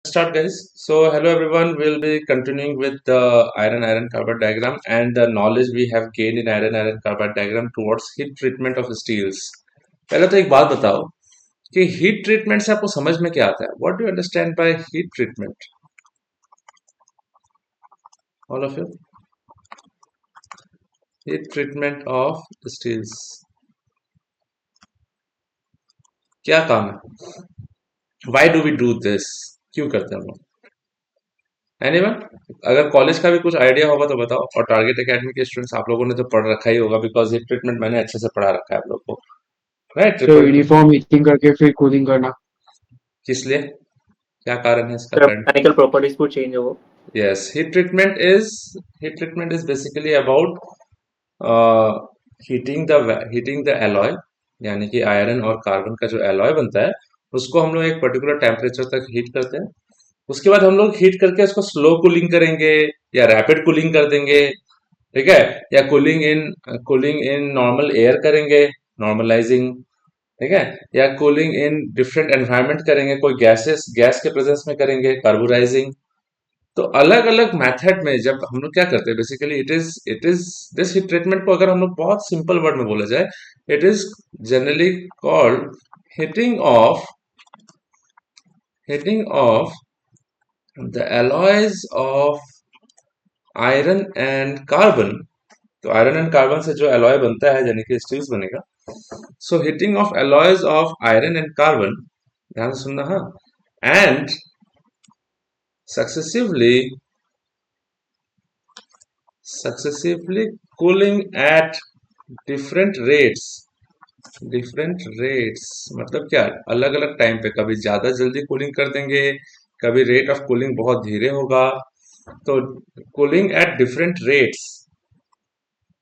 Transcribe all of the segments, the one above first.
Start, guys. So hello everyone, we'll be continuing with the iron carbide diagram and the knowledge we have gained in iron carbide diagram towards heat treatment of steels. पहले तो एक बात बताओ कि heat treatment से आपको समझ में क्या आता है? What do you understand by heat treatment? All of you, heat treatment of steels क्या काम है? Why do we do this? क्यों करते हैं हम लोग? एनीवन? अगर कॉलेज का भी कुछ आइडिया होगा तो बताओ। और टारगेट एकेडमी के स्टूडेंट्स आप लोगों ने तो पढ़ रखा ही होगा, बिकॉज हीट ट्रीटमेंट मैंने अच्छे से पढ़ा रखा है आप लोग को, राइट? तो ट्रिपल यूनिफॉर्म हीटिंग करके फिर कूलिंग करना। किस लिए? क्या कारण है इसका? The current? mechanical properties would change over. Yes, heat treatment is basically about heating the alloy, यानी कि आयरन और कार्बन का जो एलॉय बनता है उसको हम लोग एक पर्टिकुलर टेम्परेचर तक हीट करते हैं। उसके बाद हम लोग हीट करके उसको स्लो कूलिंग करेंगे या रैपिड कूलिंग कर देंगे, ठीक है? या कूलिंग इन नॉर्मल एयर करेंगे, नॉर्मलाइजिंग, ठीक है? या कूलिंग इन डिफरेंट एनवायरनमेंट करेंगे, कोई गैस के प्रेजेंस में करेंगे, कार्बोराइजिंग। तो अलग अलग मेथड में जब हम लोग क्या करते हैं, basically it is this heat treatment को अगर हम लोग बहुत सिंपल वर्ड में बोला जाए, it is generally called heating of heating of द alloys of iron and carbon. तो आयरन एंड कार्बन से जो एलॉय बनता है, यानी कि स्टील्स बनेगा। So heating of alloys of iron and carbon, ध्यान से सुनना, हाँ, and successively successively cooling at different rates. Different rates मतलब क्या? अलग अलग टाइम पे, कभी ज्यादा जल्दी कूलिंग कर देंगे, कभी रेट ऑफ कूलिंग बहुत धीरे होगा। तो cooling at different rates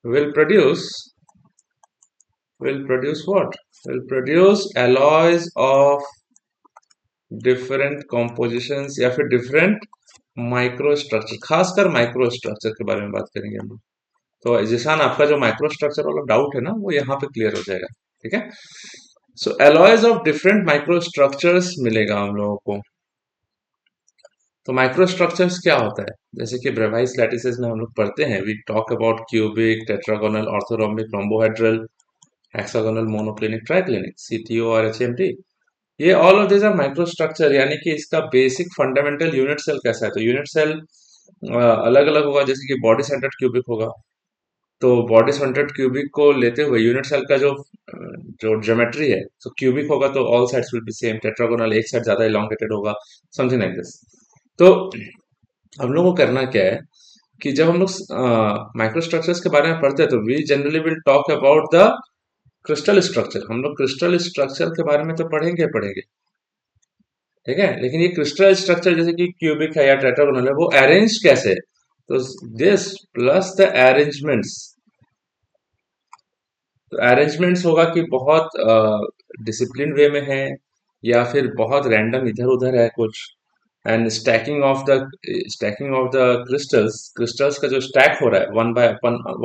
will produce will produce what? Will produce alloys of different compositions या फिर different माइक्रो स्ट्रक्चर, खासकर माइक्रो स्ट्रक्चर के बारे में बात करेंगे हम लोग। तो जिसान आपका जो माइक्रो स्ट्रक्चर वाला डाउट है ना, वो यहाँ पे क्लियर हो जाएगा, ठीक है? So alloys of different micro structures मिलेगा हम लोगों को। तो माइक्रो स्ट्रक्चर्स क्या होता है? जैसे कि ब्रेवाइस लैटिसेस में हम लोग पढ़ते हैं, we talk about cubic, tetragonal, orthorhombic, rhombohedral, hexagonal, monoclinic, triclinic, CTO और एचएमटी। ये all of this are micro structure, यानी कि इसका बेसिक फंडामेंटल यूनिट सेल कैसा है? तो यूनिट सेल अलग अलग होगा, जैसे कि बॉडी सेंटर्ड क्यूबिक होगा। तो बॉडी सेंटर्ड क्यूबिक को लेते हुए यूनिट सेल का जो ज्योमेट्री है, तो क्यूबिक होगा तो all sides will be same. Tetragonal एक साइड ज्यादा इलोंगेटेड होगा, समथिंग लाइक दिस। तो हम लोग को करना क्या है कि जब हम लोग माइक्रो स्ट्रक्चर्स के बारे में पढ़ते हैं, तो we generally will talk about the crystal structure. हम लोग क्रिस्टल स्ट्रक्चर के बारे में तो पढ़ेंगे पढ़ेंगे, ठीक है? लेकिन ये क्रिस्टल स्ट्रक्चर जैसे कि क्यूबिक है या टेट्रागोनल है, वो अरेंज कैसे है? तो दिस प्लस द अरेंजमेंट्स। तो अरेंजमेंट्स होगा कि बहुत डिसिप्लिन वे में है, या फिर बहुत रैंडम इधर उधर है कुछ। And stacking of the crystals का जो स्टैक हो रहा है वन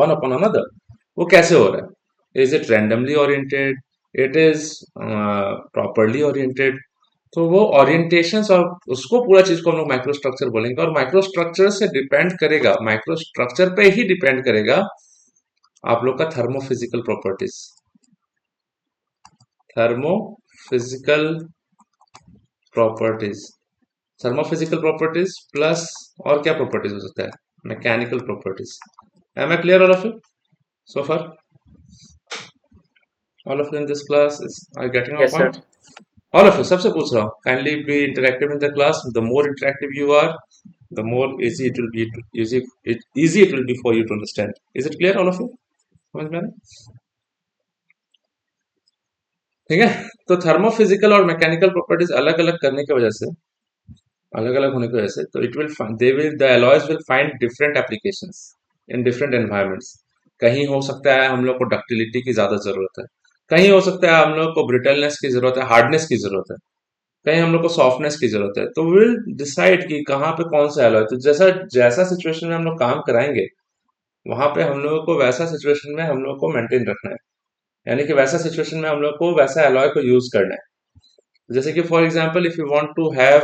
अपॉन अनदर, वो कैसे हो रहा है? Is it randomly oriented? It is properly oriented? तो वो ओरिएंटेशंस और उसको पूरा चीज को हम लोग माइक्रो स्ट्रक्चर बोलेंगे। और माइक्रो स्ट्रक्चर से डिपेंड करेगा, माइक्रो स्ट्रक्चर पे ही डिपेंड करेगा आप लोग का thermophysical properties. Thermophysical properties thermophysical properties plus और क्या प्रॉपर्टीज हो सकता है? Mechanical properties. Am I clear all of you so far? All of you in this class is are getting a Yes, sir. Point? All of you, सबसे पूछ रहा हूँ, kindly be interactive in the class. The more interactive you are, the more easy it will be for you to understand. Is it clear all of you? समझ में आ रहा है? ठीक है? तो थर्मोफिजिकल और मैकेनिकल प्रॉपर्टीज अलग अलग करने की वजह से, अलग अलग होने की वजह से, तो the alloys will find different applications in different environments. कहीं हो सकता है हम लोग को डक्टिलिटी की ज्यादा जरूरत है, कहीं हो सकता है हम लोग को ब्रिटलनेस की जरूरत है, हार्डनेस की जरूरत है, कहीं हम लोग को सॉफ्टनेस की जरूरत है। तो विल डिसाइड कि कहाँ पे कौन सा एलॉय। तो जैसा जैसा सिचुएशन में हम लोग काम कराएंगे, वहां पे हम लोगों को वैसा सिचुएशन में हम लोग को मेंटेन रखना है, यानी कि वैसा सिचुएशन में हम लोग को वैसा एलॉय को यूज करना है। जैसे कि for example if you want to have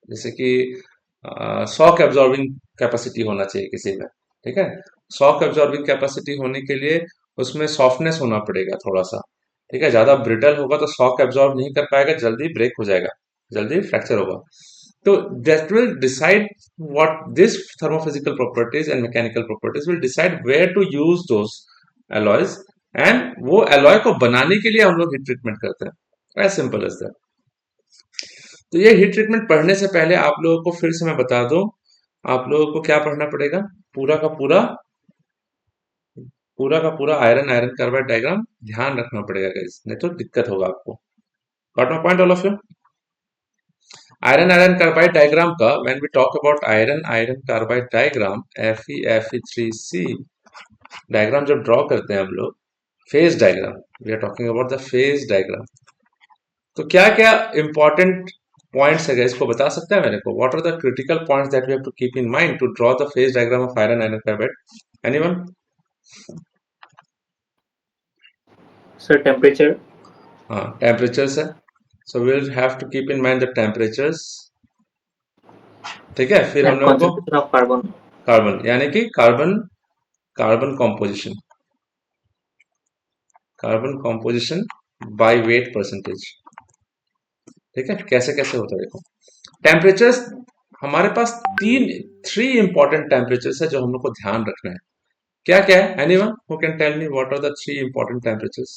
जैसे कि शॉक एब्जॉर्बिंग कैपेसिटी होना चाहिए किसी में, ठीक है। शॉक एब्जॉर्बिंग कैपेसिटी होने के लिए उसमें सॉफ्टनेस होना पड़ेगा थोड़ा सा, ठीक है। ज्यादा ब्रिटल होगा तो शॉक एब्जॉर्ब नहीं कर पाएगा, जल्दी ब्रेक हो जाएगा, जल्दी फ्रैक्चर होगा। तो that will decide what this thermophysical properties and mechanical properties will decide where to use those alloys, and वो alloy को बनाने के लिए हम लोग हीट ट्रीटमेंट करते हैं, as simple as that। तो ये हीट ट्रीटमेंट पढ़ने से पहले आप लोगों को फिर से मैं बता दूं, आप लोगों को क्या पढ़ना पड़ेगा, पूरा का पूरा आयरन आयरन कार्बाइड डायग्राम ध्यान रखना पड़ेगा गाइस, नहीं तो दिक्कत होगा आपको। Got my point all of you? Iron iron carbide diagram का when we talk about iron iron carbide diagram Fe3C diagram जब ड्रॉ करते हैं हम लोग, phase diagram, we are talking about the phase diagram. तो क्या क्या इंपॉर्टेंट पॉइंट्स है इसको बता सकते हैं मेरे को? What are the critical points that we have to keep in mind to draw the phase diagram of iron iron carbide? Anyone? Sir, temperature हाँ, टेम्परेचर्स है, so we will have to keep in mind the temperatures, ठीक है। फिर हम and लोगों को concentration of carbon. Carbon, यानी कि carbon carbon composition, carbon composition bye weight percentage, ठीक है। कैसे कैसे होता है देखो। टेम्परेचर्स हमारे पास थ्री इंपॉर्टेंट टेम्परेचर्स है जो हम लोग को ध्यान रखना है। क्या क्या है? Anyone who can tell me what are the three important temperatures?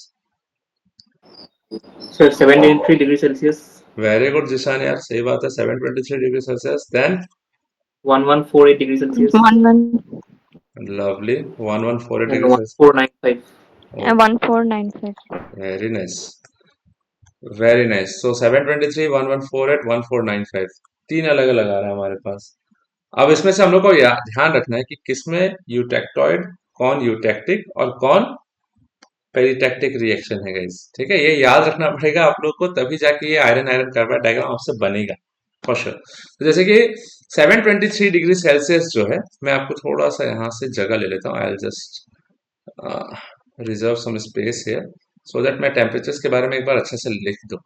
Sir, 73 degrees Celsius, very good Zeeshan यार, सही बात है, 723 degree Celsius. Then 1148 degrees Celsius, 11 lovely 1148 and degree Celsius. 1495. 1495. Very nice, very nice. So 723, 1148, 1495, तीन अलग अलग आ रहा है हमारे पास। अब इसमें से हम लोग को ध्यान रखना है कि किसमें यूटेक्टॉइड, कौन यूटेक्टिक और कौन पेरिटेक्टिक रिएक्शन है गाइस, ठीक है। ये याद रखना पड़ेगा आप लोग को, तभी जाके ये आयरन आयरन कार्बाइड डायग्राम आपसे बनेगा फॉर श्योर। तो जैसे कि 723 डिग्री सेल्सियस जो है, मैं आपको थोड़ा सा यहाँ से जगह ले लेता हूँ, I just reserve some space here so that मैं टेम्परेचर्स के बारे में एक बार अच्छे से लिख दूं।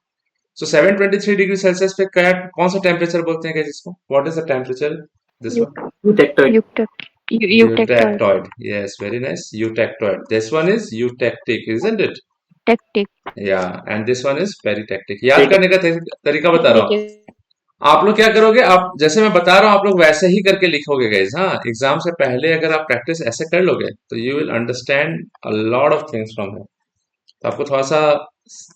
सो 723 डिग्री सेल्सियस पे क्या, कौन सा टेम्परेचर बोलते हैं गाइस इसको? What is the temperature this one? Eutectoid. Eutectoid. Eutectoid. Yes, very nice. Eutectoid. This one is eutectic, isn't it? Tactic. Yeah, and this one is peritectic. याद करने का तरीका बता रहा हूँ। आप लोग क्या करोगे, आप जैसे मैं बता रहा हूँ आप लोग वैसे ही करके लिखोगे गाइस। हाँ, एग्जाम से पहले अगर आप प्रैक्टिस ऐसे कर लोगे तो you will understand a lot of things from here. तो आपको थोड़ा सा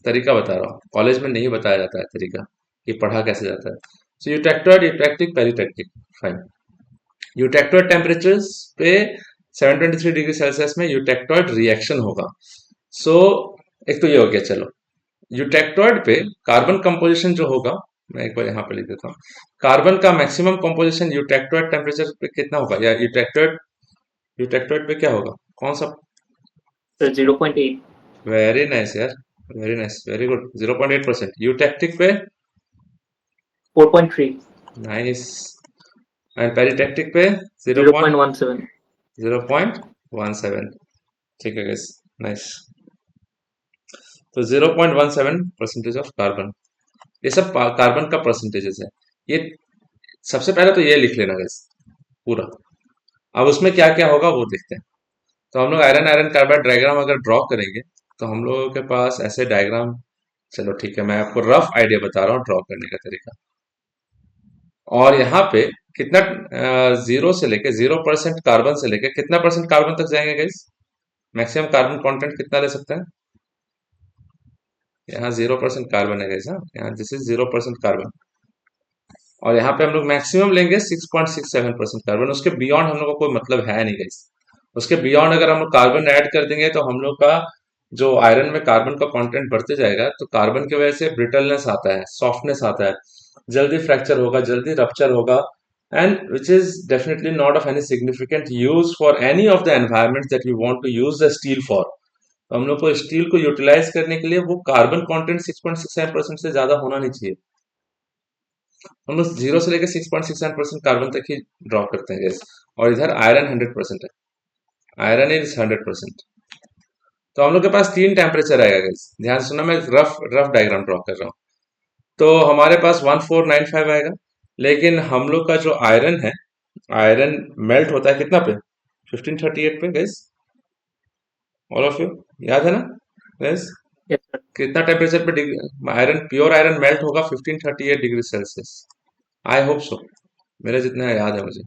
तरीका बता रहा हूँ, कॉलेज में नहीं बताया जाता है तरीका कि पढ़ा कैसे जाता है। So eutectoid, eutectic, peritectic, fine. Eutectoid temperatures पे 723 डिग्री सेल्सियस में यूटेक्टोइड रिएक्शन होगा। सो एक तो ये हो गया। चलो, यूटेक्टोइड पे कार्बन कंपोजिशन जो होगा, मैं एक बार यहाँ पे लिख देता हूँ, कार्बन का मैक्सिमम कंपोजिशन यूटेक्टोइड टेम्परेचर पे कितना होगा, या यूटेक्टोइड पे क्या होगा, कौन सा? Sir, 0.8. वेरी नाइस यार, very nice, very good, 0.8%। Eutectic पे 4.3. नाइस, एंड पेरिटेक्टिक पे 0.17. 0.17, ठीक है गाइस, नाइस। तो 0.17% ऑफ कार्बन, ये सब कार्बन का परसेंटेजेस है। ये सबसे पहले तो ये लिख लेना गाइस पूरा। अब उसमें क्या क्या होगा वो देखते हैं। तो हम लोग आयरन आयरन कार्बाइड डायग्राम अगर ड्रॉ करेंगे तो हम लोगों के पास ऐसे डायग्राम, चलो ठीक है, मैं आपको रफ आइडिया बता रहा हूँ ड्रॉ करने का तरीका। और यहाँ पे कितना, जीरो से लेके 0% कार्बन से लेके कितना परसेंट कार्बन तक जाएंगे गाइस? मैक्सिमम कार्बन कंटेंट कितना ले सकते हैं? यहाँ 0% कार्बन है गाइस। हाँ, यहाँ दिस इज 0% कार्बन, और यहाँ पे हम लोग मैक्सिमम लेंगे 6.67% कार्बन। उसके बियॉन्ड हम लोग को कोई मतलब है नहीं गाइस। उसके बियॉन्ड अगर हम लोग कार्बन ऐड कर देंगे तो हम लोग का जो आयरन में कार्बन का कंटेंट बढ़ते जाएगा, तो कार्बन की वजह से ब्रिटलनेस आता है, सॉफ्टनेस आता है, जल्दी फ्रैक्चर होगा, जल्दी रप्चर होगा, and which is definitely not of any significant use for any of the environment that you want to use the steel for. तो हम लोग को स्टील को यूटिलाइज करने के लिए वो कार्बन कंटेंट 6.67% से ज्यादा होना नहीं चाहिए। हम लोग 0 से लेकर 6.67% कार्बन तक ही ड्रॉ करते हैं गैस। और इधर आयरन 100% है, आयरन इज 100%। तो हम लोग के पास 3 टेम्परेचर आएगा गाइस, ध्यान से सुनना, मैं रफ रफ डायग्राम ड्रॉ कर रहा हूँ। तो हमारे पास 1495 आएगा, लेकिन हम लोग का जो आयरन है, आयरन मेल्ट होता है कितना पे, 1538 पे गाइस, ऑल ऑफ यू याद है ना गाइस? Yes, sir. कितना टेम्परेचर पे आयरन, प्योर आयरन मेल्ट होगा 1538 degree Celsius, I hope so, मेरे जितना याद है मुझे।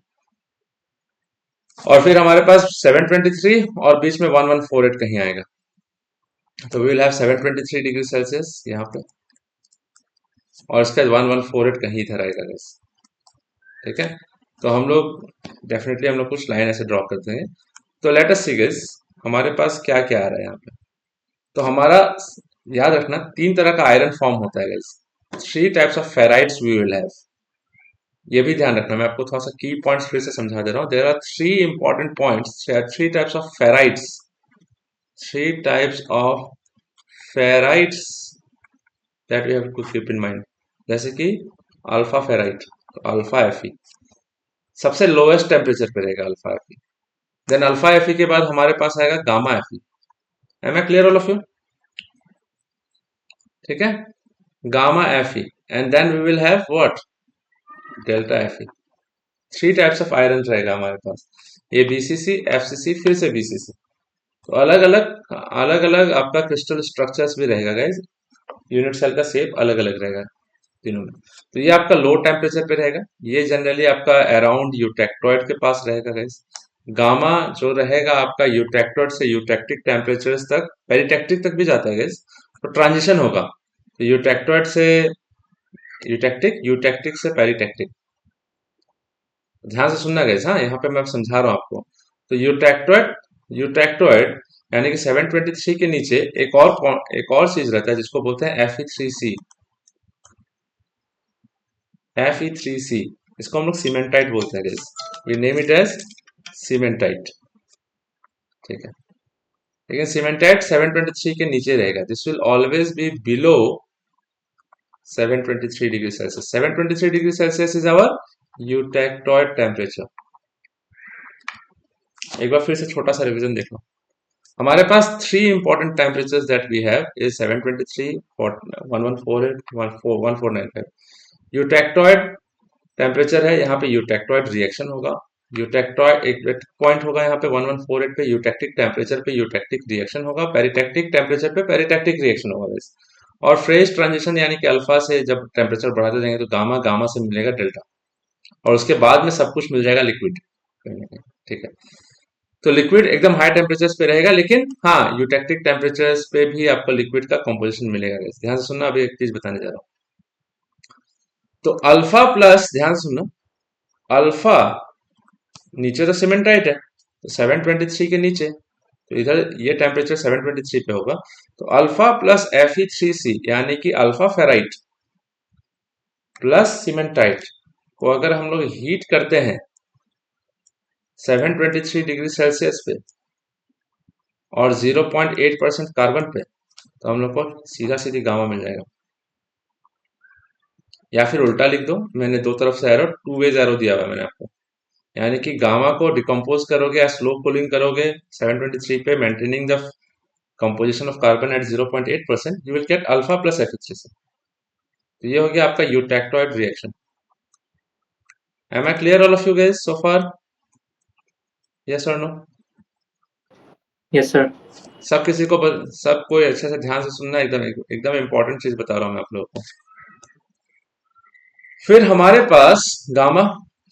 और फिर हमारे पास 723 और बीच में 1148 कहीं आएगा, तो we will have 723 degree Celsius यहाँ पे, और इसके बाद 1148 कहीं इधर आएगा गाइस, ठीक है? तो हम लोग डेफिनेटली हम लोग कुछ लाइन ऐसे ड्रॉ करते हैं। तो लेट अस सी गाइस, हमारे पास क्या क्या आ रहा है यहाँ पे। तो हमारा याद रखना 3 तरह का आयरन फॉर्म होता है guys, 3 types of ferrites we will have, ये भी ध्यान रखना। मैं आपको थोड़ा सा की पॉइंट्स फिर से समझा दे रहा हूँ। There are 3 important points, 3 types of ferrites, 3 types of ferrites that we have to keep in mind. जैसे कि अल्फा फेराइट, तो अल्फा एफई सबसे लोएस्ट टेम्परेचर पे रहेगा, alpha FE. Then alpha FE के बाद हमारे पास आएगा gamma FE. Am I clear all of you? ठीक है, gamma FE, and then we will have what, delta FE. 3 types of iron रहेगा हमारे पास, ये बीसीसी, एफसीसी, फिर से बीसीसी। तो अलग अलग आपका क्रिस्टल स्ट्रक्चर्स भी रहेगा गाइज, यूनिट सेल का शेप अलग अलग रहेगा तीनों में। तो ये आपका लो टेम्परेचर पे रहेगा, ये जनरली आपका अराउंड यूटेक्टोइड के पास रहेगा गाइज। गामा जो रहेगा आपका यूटेक्टोइड से यूटेक्टिक टेम्परेचर्स तक, पेरिटेक्टिक तक भी जाता है गाइज, तो ट्रांजिशन होगा, तो यूटेक्टोइड से यूटेक्टिक, यूटेक्टिक से पेरिटेक्टिक। ध्यान से सुनना गाइस, हाँ यहाँ पे मैं समझा रहा हूँ आपको। तो यूटेक्टोइड यानी कि 723 के नीचे एक और चीज रहता है जिसको बोलते हैं Fe3C। Fe3C, इसको हम लोग सीमेंटाइट बोलते हैं guys, we name it as cementite, ठीक है? लेकिन सीमेंटाइट 723 के नीचे रहेगा, this will always be below 723 degree Celsius. 723 degree Celsius is our eutectoid temperature. एक बार फिर से छोटा सा रिवीजन देख लो। हमारे पास 3 important temperatures that we have is 723, 1148, 1495। Eutectoid temperature है, यहाँ पे यूटेक्टोइड रिएक्शन होगा, यूटेक्टोइड एक पॉइंट होगा यहाँ पे 1148 पे, यूटेक्टिक टेम्परेचर पे यूटेक्टिक रिएक्शन होगा, पेरिटेक्टिक टेम्परेचर पे पेरिटेक्टिक रिएक्शन होगा गाइस। और फेज ट्रांजिशन यानी कि अल्फा से जब टेम्परेचर बढ़ाते जाएंगे तो गामा, गामा से मिलेगा डेल्टा, और उसके बाद में सब कुछ मिल जाएगा लिक्विड, ठीक है? तो लिक्विड एकदम हाई टेम्परेचर्स पे रहेगा, लेकिन हाँ यूटेक्टिक टेम्परेचर्स पे भी आपको लिक्विड का कंपोजिशन मिलेगा। ध्यान से सुनना, अभी एक चीज बताने जा रहा हूँ। तो अल्फा प्लस, ध्यान से सुनना, अल्फा नीचे तो सीमेंटाइट है, तो 723 के नीचे, तो इधर ये टेम्परेचर 723 पे होगा, तो अल्फा प्लस Fe3C यानी कि अल्फा फेराइट प्लस सीमेंटाइट को अगर हम लोग हीट करते हैं 723 डिग्री सेल्सियस पे और 0.8% कार्बन पे, तो हम लोग को सीधा सीधी गामा मिल जाएगा। या फिर उल्टा लिख दो, मैंने दो तरफ से एरो, 2 वेज एरो दिया हुआ है मैंने आपको, यानी कि गामा को डिकम्पोज करोगे या स्लो कूलिंग करोगे 723 पे, maintaining the composition of carbon at 0.8%, you will get alpha plus Fe3C। तो ये हो गया आपका eutectoid reaction. Am I clear all of you guys so far? Yes और नो? Yes, sir. सब किसी को सब कोई अच्छे से ध्यान से सुनना, एकदम इंपॉर्टेंट चीज बता रहा हूँ मैं आप लोगों को। फिर हमारे पास गामा,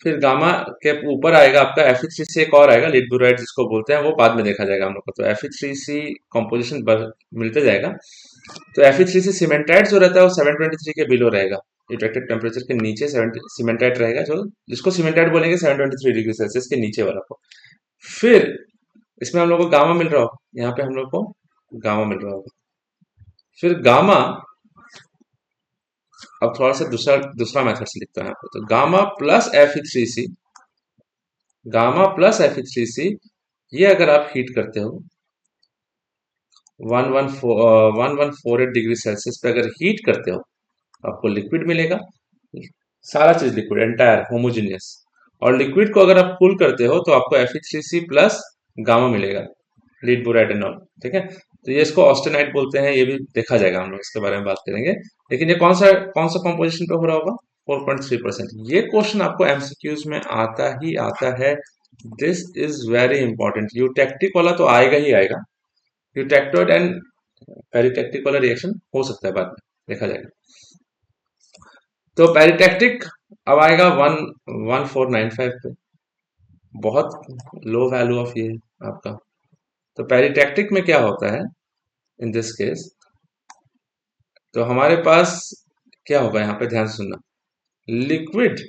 फिर गामा के ऊपर आएगा आपका Fe3C, एक और आएगा लीड बोराइड जिसको बोलते हैं, वो बाद में देखा जाएगा हम लोग को। तो Fe3C कंपोजिशन मिलते जाएगा। तो Fe3C सीमेंटाइट जो रहता है वो 723 के बिलो रहेगा, यूटेक्टिक टेम्परेचर के नीचे सीमेंटाइट रहेगा, जो जिसको सीमेंटाइट बोलेंगे 723 डिग्री सेल्सियस के नीचे वाला को। फिर इसमें हम लोग को गामा मिल रहा होगा, यहाँ पे हम लोग को गामा मिल रहा होगा। फिर गामा, अब थोड़ा सा दूसरा मेथड से लिखता है यहाँ पे, तो gamma plus Fe3C, gamma plus Fe3C, ये अगर आप हीट करते हो 1148 डिग्री सेल्सियस पे अगर हीट करते हो तो आपको लिक्विड मिलेगा, सारा चीज लिक्विड, एंटायर होमोजीनियस। और लिक्विड को अगर आप कूल करते हो तो आपको Fe3C प्लस गामा मिलेगा, लीड बोराइड एंड ऑल, ठीक है? तो ये इसको ऑस्टेनाइट बोलते हैं, ये भी देखा जाएगा, हम लोग इसके बारे में बात करेंगे। लेकिन ये कौन सा कॉम्पोजिशन पे हो रहा होगा? 4.3%। ये क्वेश्चन आपको एमसीक्यूज में आता ही आता है। This is very important. Eutectic वाला तो आएगा ही आएगा, यूटेक्टोइड एंड पेरिटेक्टिक वाला रिएक्शन हो सकता है बाद में, देखा जाएगा। तो पेरिटेक्टिक अब आएगा 1495 पे, बहुत लो वैल्यू ऑफ ये आपका। तो पेरिटेक्टिक में क्या होता है इन दिस केस, तो हमारे पास क्या होगा यहाँ पे, ध्यान से सुनना। लिक्विड,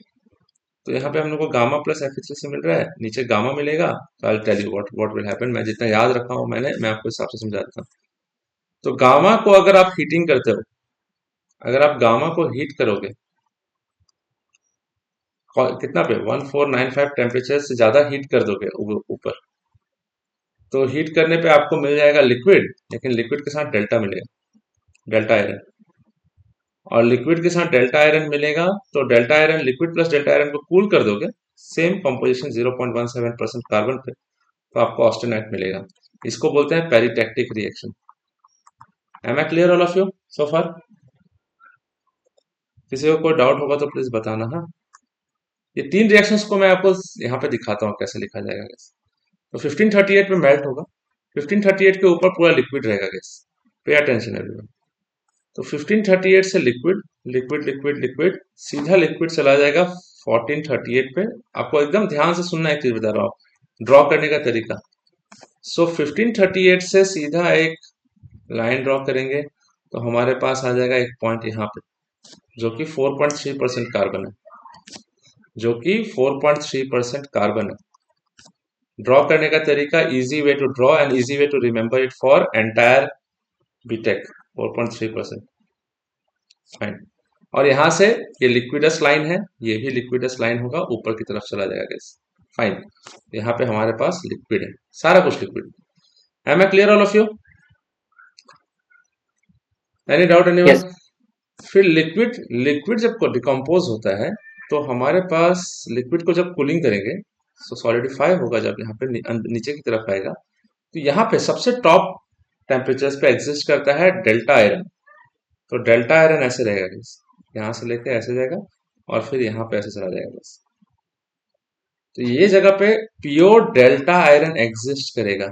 तो यहाँ पे हम लोग को गामा प्लस Fe3 से मिल रहा है, नीचे गामा मिलेगा। तो I tell you what will happen. मैं जितना याद रखा हूँ मैं आपको हिसाब से समझा देता हूँ। तो गामा को अगर आप हीटिंग करते हो, अगर आप गामा को हीट करोगे कितना पे, 1495 टेम्परेचर से ज्यादा हीट कर दोगे ऊपर, तो हीट करने पे आपको मिल जाएगा लिक्विड, लेकिन लिक्विड के साथ डेल्टा मिलेगा, डेल्टा आयरन। और लिक्विड के साथ डेल्टा आयरन मिलेगा, तो delta iron, liquid plus delta iron को कूल कर दोगे, सेम कंपोजिशन 0.17% कार्बन पे, तो आपको ऑस्टेनाइट मिलेगा। इसको बोलते हैं peritectic reaction. Am I clear all of you so far? किसी को कोई डाउट होगा तो प्लीज बताना। हाँ, ये 3 रिएक्शंस को मैं आपको यहाँ पे दिखाता हूँ कैसे लिखा जाएगा गैस। तो 1538 में मेल्ट होगा, 1538 के ऊपर पूरा लिक्विड रहेगा गैस, पे अटेंशन एवरीवन। तो 1538 से लिक्विड लिक्विड लिक्विड लिक्विड सीधा लिक्विड चला जाएगा 1438 पे। आपको एकदम ध्यान से सुनना, एक चीज बता रहा हूँ ड्रॉ करने का तरीका। सो 1538 से सीधा एक लाइन ड्रॉ करेंगे, तो हमारे पास आ जाएगा एक पॉइंट यहाँ पे, जो कि 4.3% कार्बन है, जो कि 4.3% कार्बन है। ड्रॉ करने का तरीका, easy way to draw and easy way to remember it for entire BTech, 4.3%। Fine. और यहां से ये लिक्विडस लाइन है, ये भी लिक्विडस लाइन होगा, ऊपर की तरफ चला जाएगा गैस। फाइन। यहाँ पे हमारे पास लिक्विड है, सारा कुछ liquid. Am I clear all of you? Any doubt anyone? Yes. फिर लिक्विड जब डिकम्पोज होता है, तो हमारे पास लिक्विड को जब कूलिंग करेंगे, तो सॉलिडिफाई होगा, जब यहाँ पे नीचे की तरफ आएगा, तो यहाँ पे सबसे टॉप टेम्परेचर पे एग्जिस्ट करता है डेल्टा आयरन। तो डेल्टा आयरन ऐसे रहेगा गैस, यहाँ से लेके ऐसे जाएगा और फिर यहाँ पे ऐसे चला जाएगा गैस। तो ये जगह पे प्योर डेल्टा आयरन एग्जिस्ट करेगा।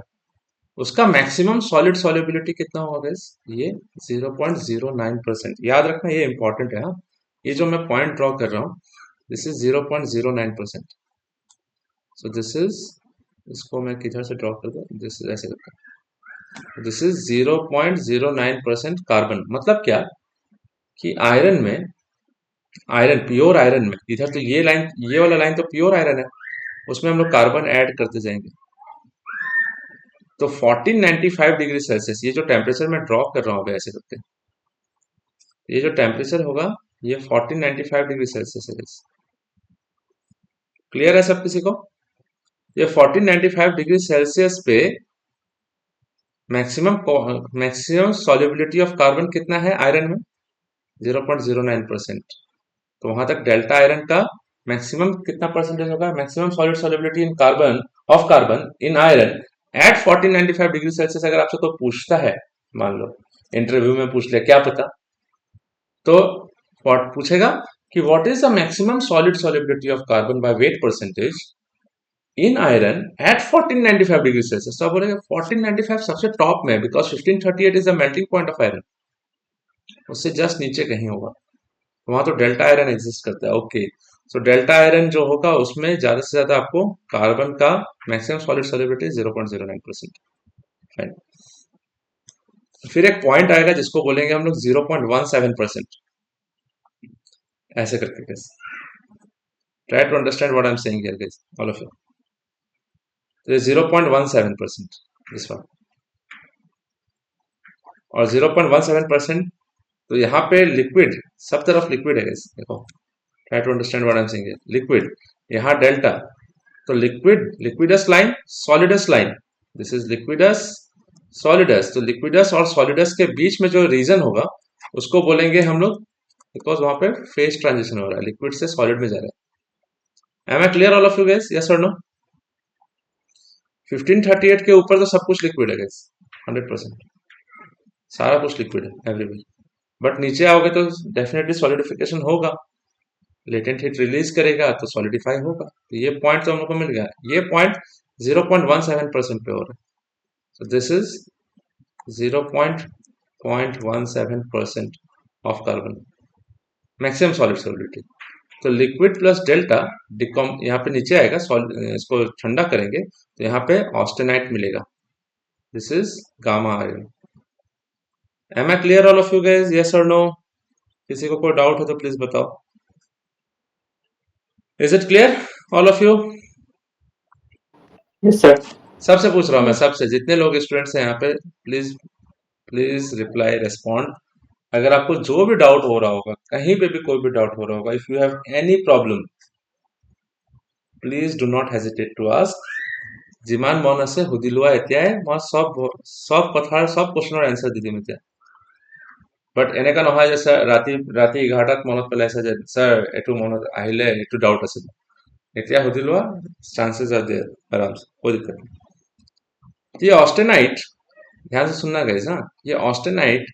उसका मैक्सिमम सॉलिड सॉल्युबिलिटी कितना होगा गैस? ये 0.09%। याद रखना, ये इंपॉर्टेंट है। हाँ, ये जो मैं पॉइंट ड्रॉ कर रहा हूँ, this is 0.09%। So this is, इसको मैं किधर से ड्रॉ कर दूं, दिस इज ऐसे करता हूं। This is 0.09% carbon. मतलब क्या कि आयरन में, आयरन, प्योर आयरन में, इधर तो ये लाइन, ये वाला लाइन तो प्योर आयरन है, उसमें हम लोग कार्बन ऐड करते जाएंगे। तो 1495 डिग्री सेल्सियस, ये जो टेम्परेचर मैं ड्रॉ कर रहा हूँ ऐसे करके, ये जो टेम्परेचर होगा ये 1495 डिग्री सेल्सियस है। क्लियर है सब किसी को? ये 1495 डिग्री सेल्सियस पे मैक्सिमम सॉल्युबिलिटी ऑफ कार्बन कितना है आयरन में? 0.09%। तो वहां तक डेल्टा आयरन का मैक्सिमम कितना परसेंटेज होगा? Maximum solid solubility in carbon, of carbon in iron at 1495 degree Celsius. अगर आपसे कोई पूछता है, मान लो इंटरव्यू में पूछ लिया, क्या पता, तो पूछेगा कि what is the maximum solid solubility of carbon by weight percentage in iron at 1495 degree Celsius. तो आप बोलेंगे 1495 सबसे टॉप में, because 1538 is the melting point of iron, उससे जस्ट नीचे कहीं होगा, वहां तो डेल्टा आयरन एग्जिस्ट करता है। ओके, सो डेल्टा आयरन जो होगा उसमें ज्यादा से ज्यादा आपको कार्बन का मैक्सिमम सॉलिड सॉल्युबिलिटी 0.09%। फाइन। फिर एक पॉइंट आएगा जिसको बोलेंगे हम लोग 0.17%, ऐसे करके guys. Try to understand what I am saying here guys, all of you. तो 0.17% दिस वन, और 0.17%, तो यहाँ पे लिक्विड, सब तरफ लिक्विड है गाइस, देखो, try to understand what I am saying here. Liquid, यहाँ डेल्टा, तो liquid, liquidus line, solidus line, this is liquidus solidus. तो लिक्विडस और सॉलिडस के बीच में जो रीजन होगा उसको बोलेंगे हम लोग, बिकॉज वहां पे फेज ट्रांजिशन हो रहा है, लिक्विड से सॉलिड में जा रहा है। Am I clear all of you guys, yes और नो? 1538 के ऊपर तो सब कुछ लिक्विड है गाइस, 100%। सारा कुछ लिक्विड है एवरीवेयर, बट नीचे आओगे तो डेफिनेटली सॉलिडिफिकेशन होगा, लेटेंट हीट रिलीज करेगा तो सॉलिडिफाई होगा। तो ये पॉइंट तो हम लोग को मिल गया, ये पॉइंट 0.17% पे हो रहा है। So this is 0.17% of carbon maximum solid solubility। तो लिक्विड प्लस डेल्टा डिकॉम यहाँ पे नीचे आएगा, इसको ठंडा करेंगे तो यहाँ पे ऑस्टेनाइट मिलेगा। This is gamma iron. Am I clear all of you guys, yes और नो? किसी को कोई डाउट हो तो प्लीज बताओ। Is it clear all of you? Yes, sir. सबसे पूछ रहा हूँ मैं, सबसे जितने लोग स्टूडेंट्स हैं यहाँ पे, प्लीज प्लीज रिप्लाई रेस्पॉन्ड। अगर आपको जो भी डाउट हो रहा होगा, कहीं पे भी कोई भी डाउट हो रहा होगा, if you have any problem please do not hesitate to ask. যিমান মন আছে সুধি লোৱা এতিয়াই, মই সব কথাৰ সব কোৱেশ্যনৰ এনসাৰ দি দিম এতিয়া। বাট এনেকা নহয় যে স্যাৰ ৰাতি 11টাত মনত পেলাইছে যে স্যাৰ এইটো মনত আহিলে এইটো ডাউট আছিল, এতিয়া সুধি লোৱা, चांसेस आर देयर आराम से, कोई दिक्कत नहीं। ये ऑस्टेनाइट, ध्यान से सुनना गाइस, हाँ, ये ऑस्टेनाइट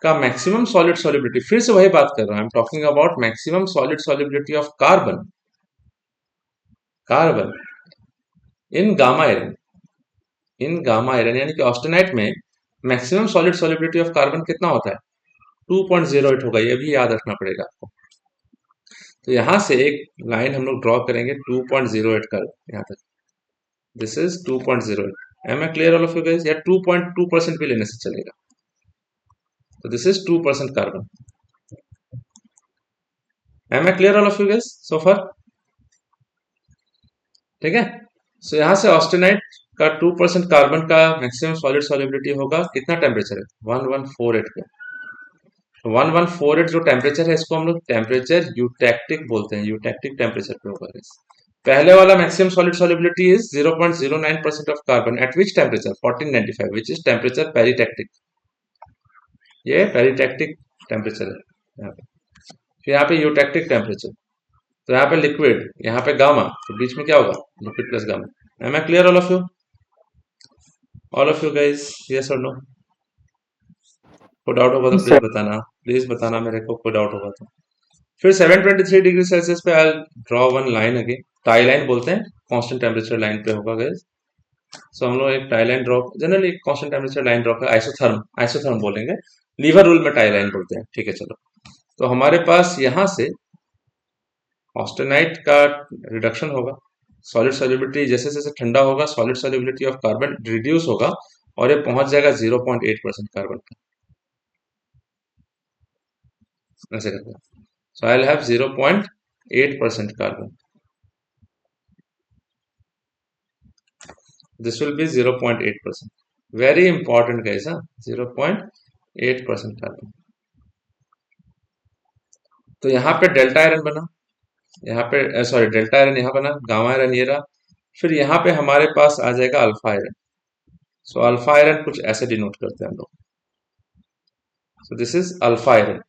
का मैक्सिमम सॉलिड सॉल्युबिलिटी, फिर से वही बात कर रहा हूं, I am talking about maximum solid solubility of carbon in gamma iron यानी कि ऑस्टेनाइट में maximum solid solubility of carbon कितना होता है? 2.08 होगा, ये भी याद रखना पड़ेगा आपको। तो यहां से एक लाइन हम लोग ड्रॉ करेंगे 2.08 का, यहां तक, this is 2.08। Am I clear all of you guys? या 2.2% भी लेने से चलेगा। तो this is 2% carbon. Am I clear all of you guys so far? ठीक है। सो यहां से ऑस्टेनाइट का 2% कार्बन का मैक्सिमम सॉलिड सॉल्युबिलिटी होगा, कितना टेम्परेचर है? 1148 पे। 1148 जो टेम्परेचर है, इसको हम लोग टेम्परेचर यूटैक्टिक बोलते हैं, यूटैक्टिक टेम्परेचर पे होगा। पहले वाला maximum solid solubility is 0.09% of carbon at which temperature? 1495, which is temperature peritectic. ये पेरिटैक्टिक टेम्परेचर है यहाँ पे। फिर यहाँ पे यूटैक्टिक टेम्परेचर, तो यहाँ पे लिक्विड, यहाँ पे गामा, तो बीच में क्या होगा? Liquid plus gamma. Am I clear all of you? All of you guys, yes और नो? कोई डाउट होगा तो Yes, प्लीज sir. बताना, प्लीज बताना मेरे को कोई डाउट होगा तो। फिर 723 डिग्री सेल्सियस पे I draw one line again, tie line बोलते हैं, कांस्टेंट टेम्परेचर लाइन पे होगा गाइस। सो हम लोग एक टाई लाइन ड्रॉ, जनरली एक कांस्टेंट टेम्परेचर लाइन ड्रॉ कर, आइसोथर्म बोलेंगे, लीवर रूल में टाई लाइन बोलते हैं, ठीक है। चलो, तो हमारे पास यहां से ऑस्टेनाइट का रिडक्शन होगा, सॉलिड सॉल्युबिलिटी जैसे जैसे ठंडा होगा, solid solubility of carbon reduce होगा और ये पहुंच जाएगा 0.8% कार्बन पे, ऐसे करके। So I will have 0.8% carbon, this will be 0.8%, very important guys, हाँ, 0.8% कार्बन। तो यहाँ पे डेल्टा आयरन बना, यहाँ पे सॉरी डेल्टा आयरन यहाँ बना, गामा आयरन ये रहा, फिर यहाँ पे हमारे पास आ जाएगा alpha iron. So alpha iron कुछ ऐसे डिनोट करते हैं हम लोग। So this is alpha iron,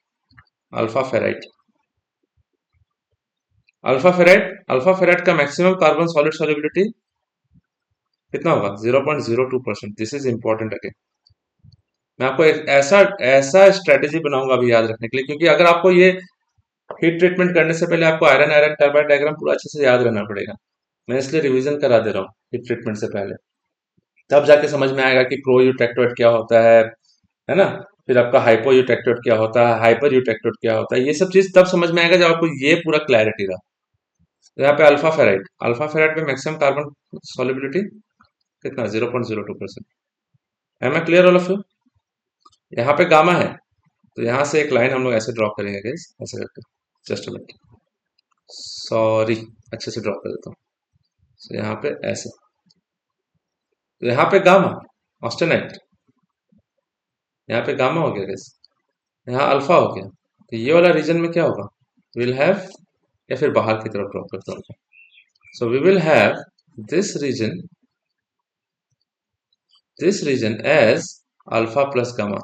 alpha ferrite. Alpha ferrite का मैक्सिमम कार्बन सॉलिड सॉल्युबिलिटी कितना होगा? 0.02%। This is important again. मैं आपको एक ऐसा स्ट्रेटेजी बनाऊंगा अभी याद रखने के लिए, क्योंकि अगर आपको ये हीट ट्रीटमेंट करने से पहले आपको आयरन आयरन कार्बाइड डायग्राम पूरा अच्छे से याद रहना पड़ेगा। मैं इसलिए रिवीजन करा दे रहा हूँ हीट ट्रीटमेंट से पहले, तब जाके समझ में आएगा कि प्रो यूटेक्टोएट क्या होता है ना, फिर आपका हाइपो यूटेक्टोएट क्या होता है, हाइपर यूटेक्टोएट क्या होता है, ये सब चीज तब समझ में आएगा जब आपको ये पूरा क्लैरिटी रहा। तो यहाँ पे अल्फा फेराइट पे मैक्सिमम कार्बन सॉल्युबिलिटी कितना? 0.02%। Am I clear all of you? यहाँ पे गामा है, तो यहाँ से एक लाइन हम लोग ऐसे ड्रॉ करेंगे गाइस, ऐसे करके, जस्ट अ मिनट, सॉरी, अच्छे से ड्रॉ कर देता हूँ। तो यहाँ पे ऐसे, तो यहाँ पे गामा ऑस्टेनाइट, यहाँ पे गामा हो गया गाइस, यहाँ अल्फा हो गया, तो ये वाला रीजन में क्या होगा? विल हैव, या फिर बाहर की तरफ ड्रॉ करता हूँ। So we will have this region as alpha plus gamma.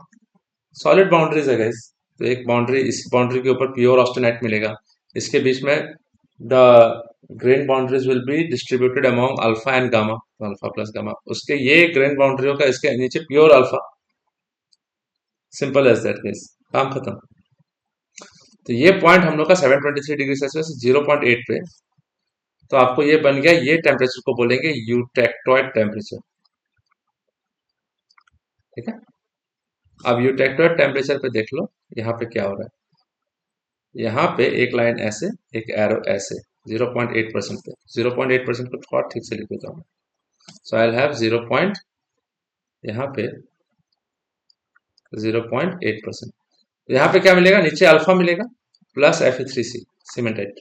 Solid boundaries है गाइस, तो एक बाउंड्री, इस बाउंड्री के ऊपर प्योर ऑस्टेनाइट मिलेगा, इसके बीच में the grain boundaries will be distributed among alpha and gamma, alpha plus gamma, उसके ये ग्रेन बाउंड्री होगा, इसके नीचे pure alpha, simple as that guys, काम खत्म। तो ये पॉइंट हम लोग का 723 डिग्री सेल्सियस 0.8 पे, तो आपको ये बन गया, ये टेम्परेचर को बोलेंगे यूटेक्टोइड टेम्परेचर, ठीक है। अब यूटेक्टोइड टेम्परेचर पे देख लो यहाँ पे क्या हो रहा है। यहाँ पे एक लाइन ऐसे, एक एरो ऐसे 0.8% पे, 0.8% को थोड़ा ठीक से लिख देता हूँ। सो आई हैव 0. यहाँ पे 0.8%, यहाँ पे क्या मिलेगा, नीचे अल्फा मिलेगा प्लस Fe3C सीमेंटाइट,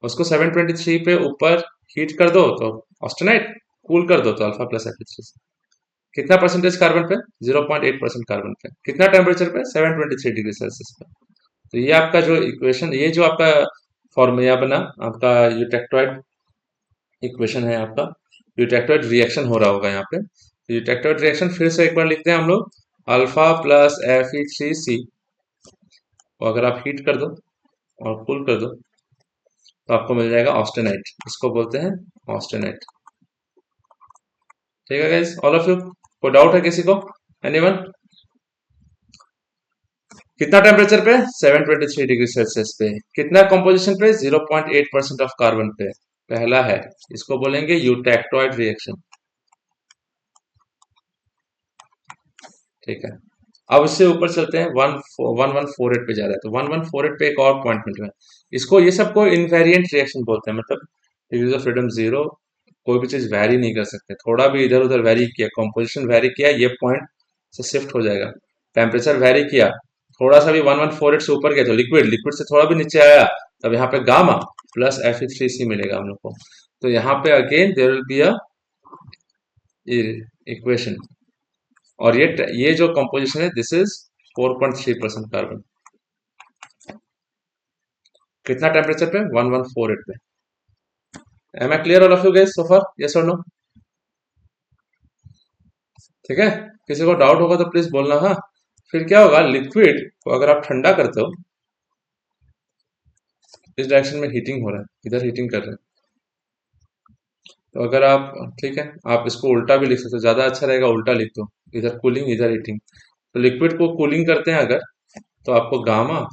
उसको 723 पे ऊपर हीट कर दो तो ऑस्टेनाइट, कूल कर दो तो अल्फा प्लस Fe3C। कितना परसेंटेज कार्बन पे, 0.8% कार्बन पे, कितना टेम्परेचर पे, 723 डिग्री सेल्सियस पे। तो ये आपका जो इक्वेशन, ये जो आपका फॉर्मूला बना, आपका यूटेक्टोइड इक्वेशन है, आपका यूटेक्टोइड रिएक्शन हो रहा होगा यहाँ पे। यूटेक्टोइड रिएक्शन फिर से एक बार लिखते हैं हम लोग, अल्फा प्लस Fe3C को अगर आप हीट कर दो और कूल कर दो तो आपको मिल जाएगा ऑस्टेनाइट, इसको बोलते हैं ऑस्टेनाइट, ठीक है गाइस, ऑल ऑफ यू। कोई डाउट है किसी को, एनीवन? कितना टेम्परेचर पे, 723 डिग्री सेल्सियस पे, कितना कंपोजिशन पे, 0.8% ऑफ कार्बन पे, पहला है, इसको बोलेंगे यूटेक्टोइड रिएक्शन, ठीक है। अब इससे ऊपर चलते हैं, 1148 पे जा रहा है, तो 1148 पे एक और पॉइंट मिल रहा है, इसको, ये सबको इनवेरिएंट रिएक्शन बोलते हैं, मतलब डिग्रीज ऑफ फ्रीडम 0, कोई भी चीज वैरी नहीं कर सकते, थोड़ा भी इधर उधर वैरी किया, कंपोजिशन वैरी किया, ये पॉइंट से शिफ्ट हो जाएगा। टेम्परेचर वैरी किया, थोड़ा सा भी 1148 से ऊपर गया तो लिक्विड, लिक्विड से थोड़ा भी नीचे आया तब यहाँ पे गामा प्लस Fe3C मिलेगा हम लोग को। तो यहाँ पे again there will be a equation, और ये जो कंपोजिशन है, दिस इज 4.3% कार्बन। कितना टेम्परेचर पे, 1148 पे। Am I clear all of you guys so far, yes और नो? ठीक है, किसी को डाउट होगा तो प्लीज बोलना। हाँ, फिर क्या होगा, लिक्विड को अगर आप ठंडा करते हो, इस डायरेक्शन में हीटिंग हो रहा है, इधर हीटिंग कर रहे हैं, तो अगर आप, ठीक है, आप इसको उल्टा भी लिख सकते हो, ज्यादा अच्छा रहेगा उल्टा लिख दो, इधर कूलिंग इधर हीटिंग। तो लिक्विड को कूलिंग करते हैं अगर, तो आपको गामा,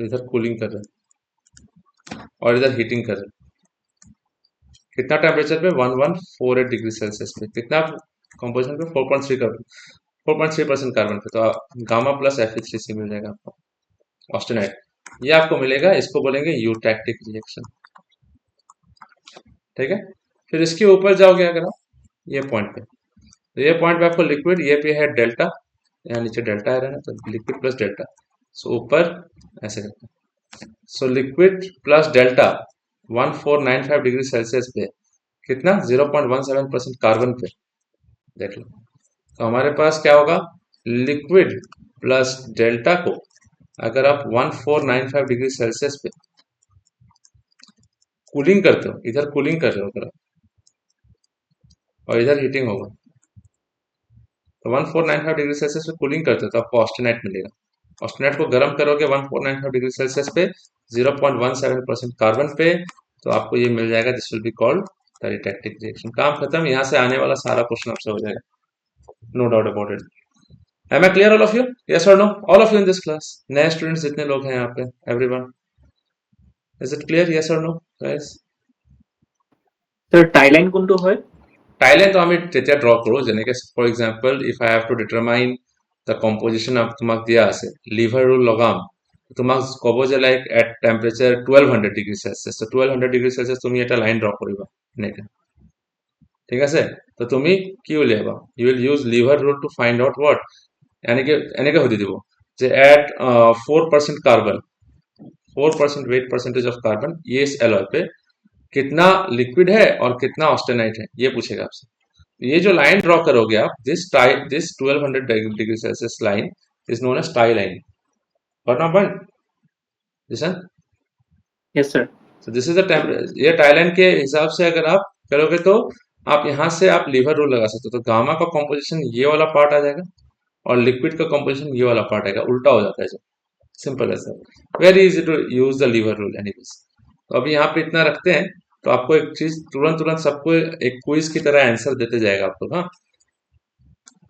इधर कूलिंग कर रहे हैं और इधर हीटिंग कर रहे हैं। कितना टेम्परेचर पे, 1148 डिग्री सेल्सियस पे, कितना कंपोजिशन पे, 4.3 कार्बन, 4.3% कार्बन पे, तो गामा प्लस Fe3C मिल जाएगा आपको, ऑस्टेनाइट, ये आपको मिलेगा, इसको बोलेंगे यूटैक्टिक रिएक्शन, ठीक है। फिर इसके ऊपर जाओगे अगर आप ये पॉइंट पे, तो ये पॉइंट पे आपको लिक्विड, ये पे है डेल्टा, यहाँ नीचे डेल्टा आ रहा है ना, तो लिक्विड प्लस डेल्टा, सो ऊपर ऐसे करते हैं, so liquid plus delta 1495 degree Celsius पे, कितना, 0.17% कार्बन पे, देख लो। तो हमारे पास क्या होगा, लिक्विड प्लस डेल्टा को अगर आप 1495 डिग्री सेल्सियस पे कूलिंग करते हो, इधर कूलिंग कर रहे हो अगर आप, और इधर हीटिंग होगा, तो 1495 डिग्री सेल्सियस पे कूलिंग करते हो तो आपको ऑस्टेनाइट मिलेगा। ऑस्टेनाइट को गर्म करोगे 1495 डिग्री सेल्सियस पे 0.17% कार्बन पे, तो आपको ये मिल जाएगा, this will be called peritectic reaction. काम खत्म, यहाँ से आने वाला सारा क्वेश्चन आपसे हो जाएगा, no doubt about it. Am I clear all of you? Yes or no? All of you in this class. नए स्टूडेंट्स जितने लोग हैं यहाँ पे, everyone. Is it clear? Yes or no, guys? Sir, tie line কোনটো হয়? Tie line তো আমি তেতিয়া draw কৰো, যেনেকে for example, if I have to determine the composition of, তোমাক দিয়া আছে lever rule লগাম, তোমাক ক'ব যে like at temperature 1200 degree Celsius, so 1200 degree Celsius তুমি এটা লাইন draw কৰিবা এনেকে, ঠিক আছে। তো তুমি কি উলিয়াবা, you will use lever rule to find out what, এনেকে সুধি দিব যে at 4% carbon, 4% wait percentage of carbon, ये इस एलॉय पे कितना लिक्विड है और कितना ऑस्टेनाइट है, ये पूछेगा आपसे। ये जो लाइन ड्रॉ करोगे आप, this 1200 degree Celsius line is known as tie line, Yes, sir. so this is the temperature. ये टाई लाइन के हिसाब से अगर आप करोगे तो आप यहाँ से आप लीवर रूल लगा सकते हो, तो गामा का कॉम्पोजिशन ये वाला पार्ट आ जाएगा और लिक्विड का कॉम्पोजिशन ये वाला पार्ट आएगा, उल्टा हो जाता है जो, सिंपल है sir, very easy to use the lever rule anyways. तो अभी यहाँ पे इतना रखते हैं, तो आपको एक चीज तुरंत सबको एक क्विज की तरह आंसर देते जाएगा आपको। हाँ,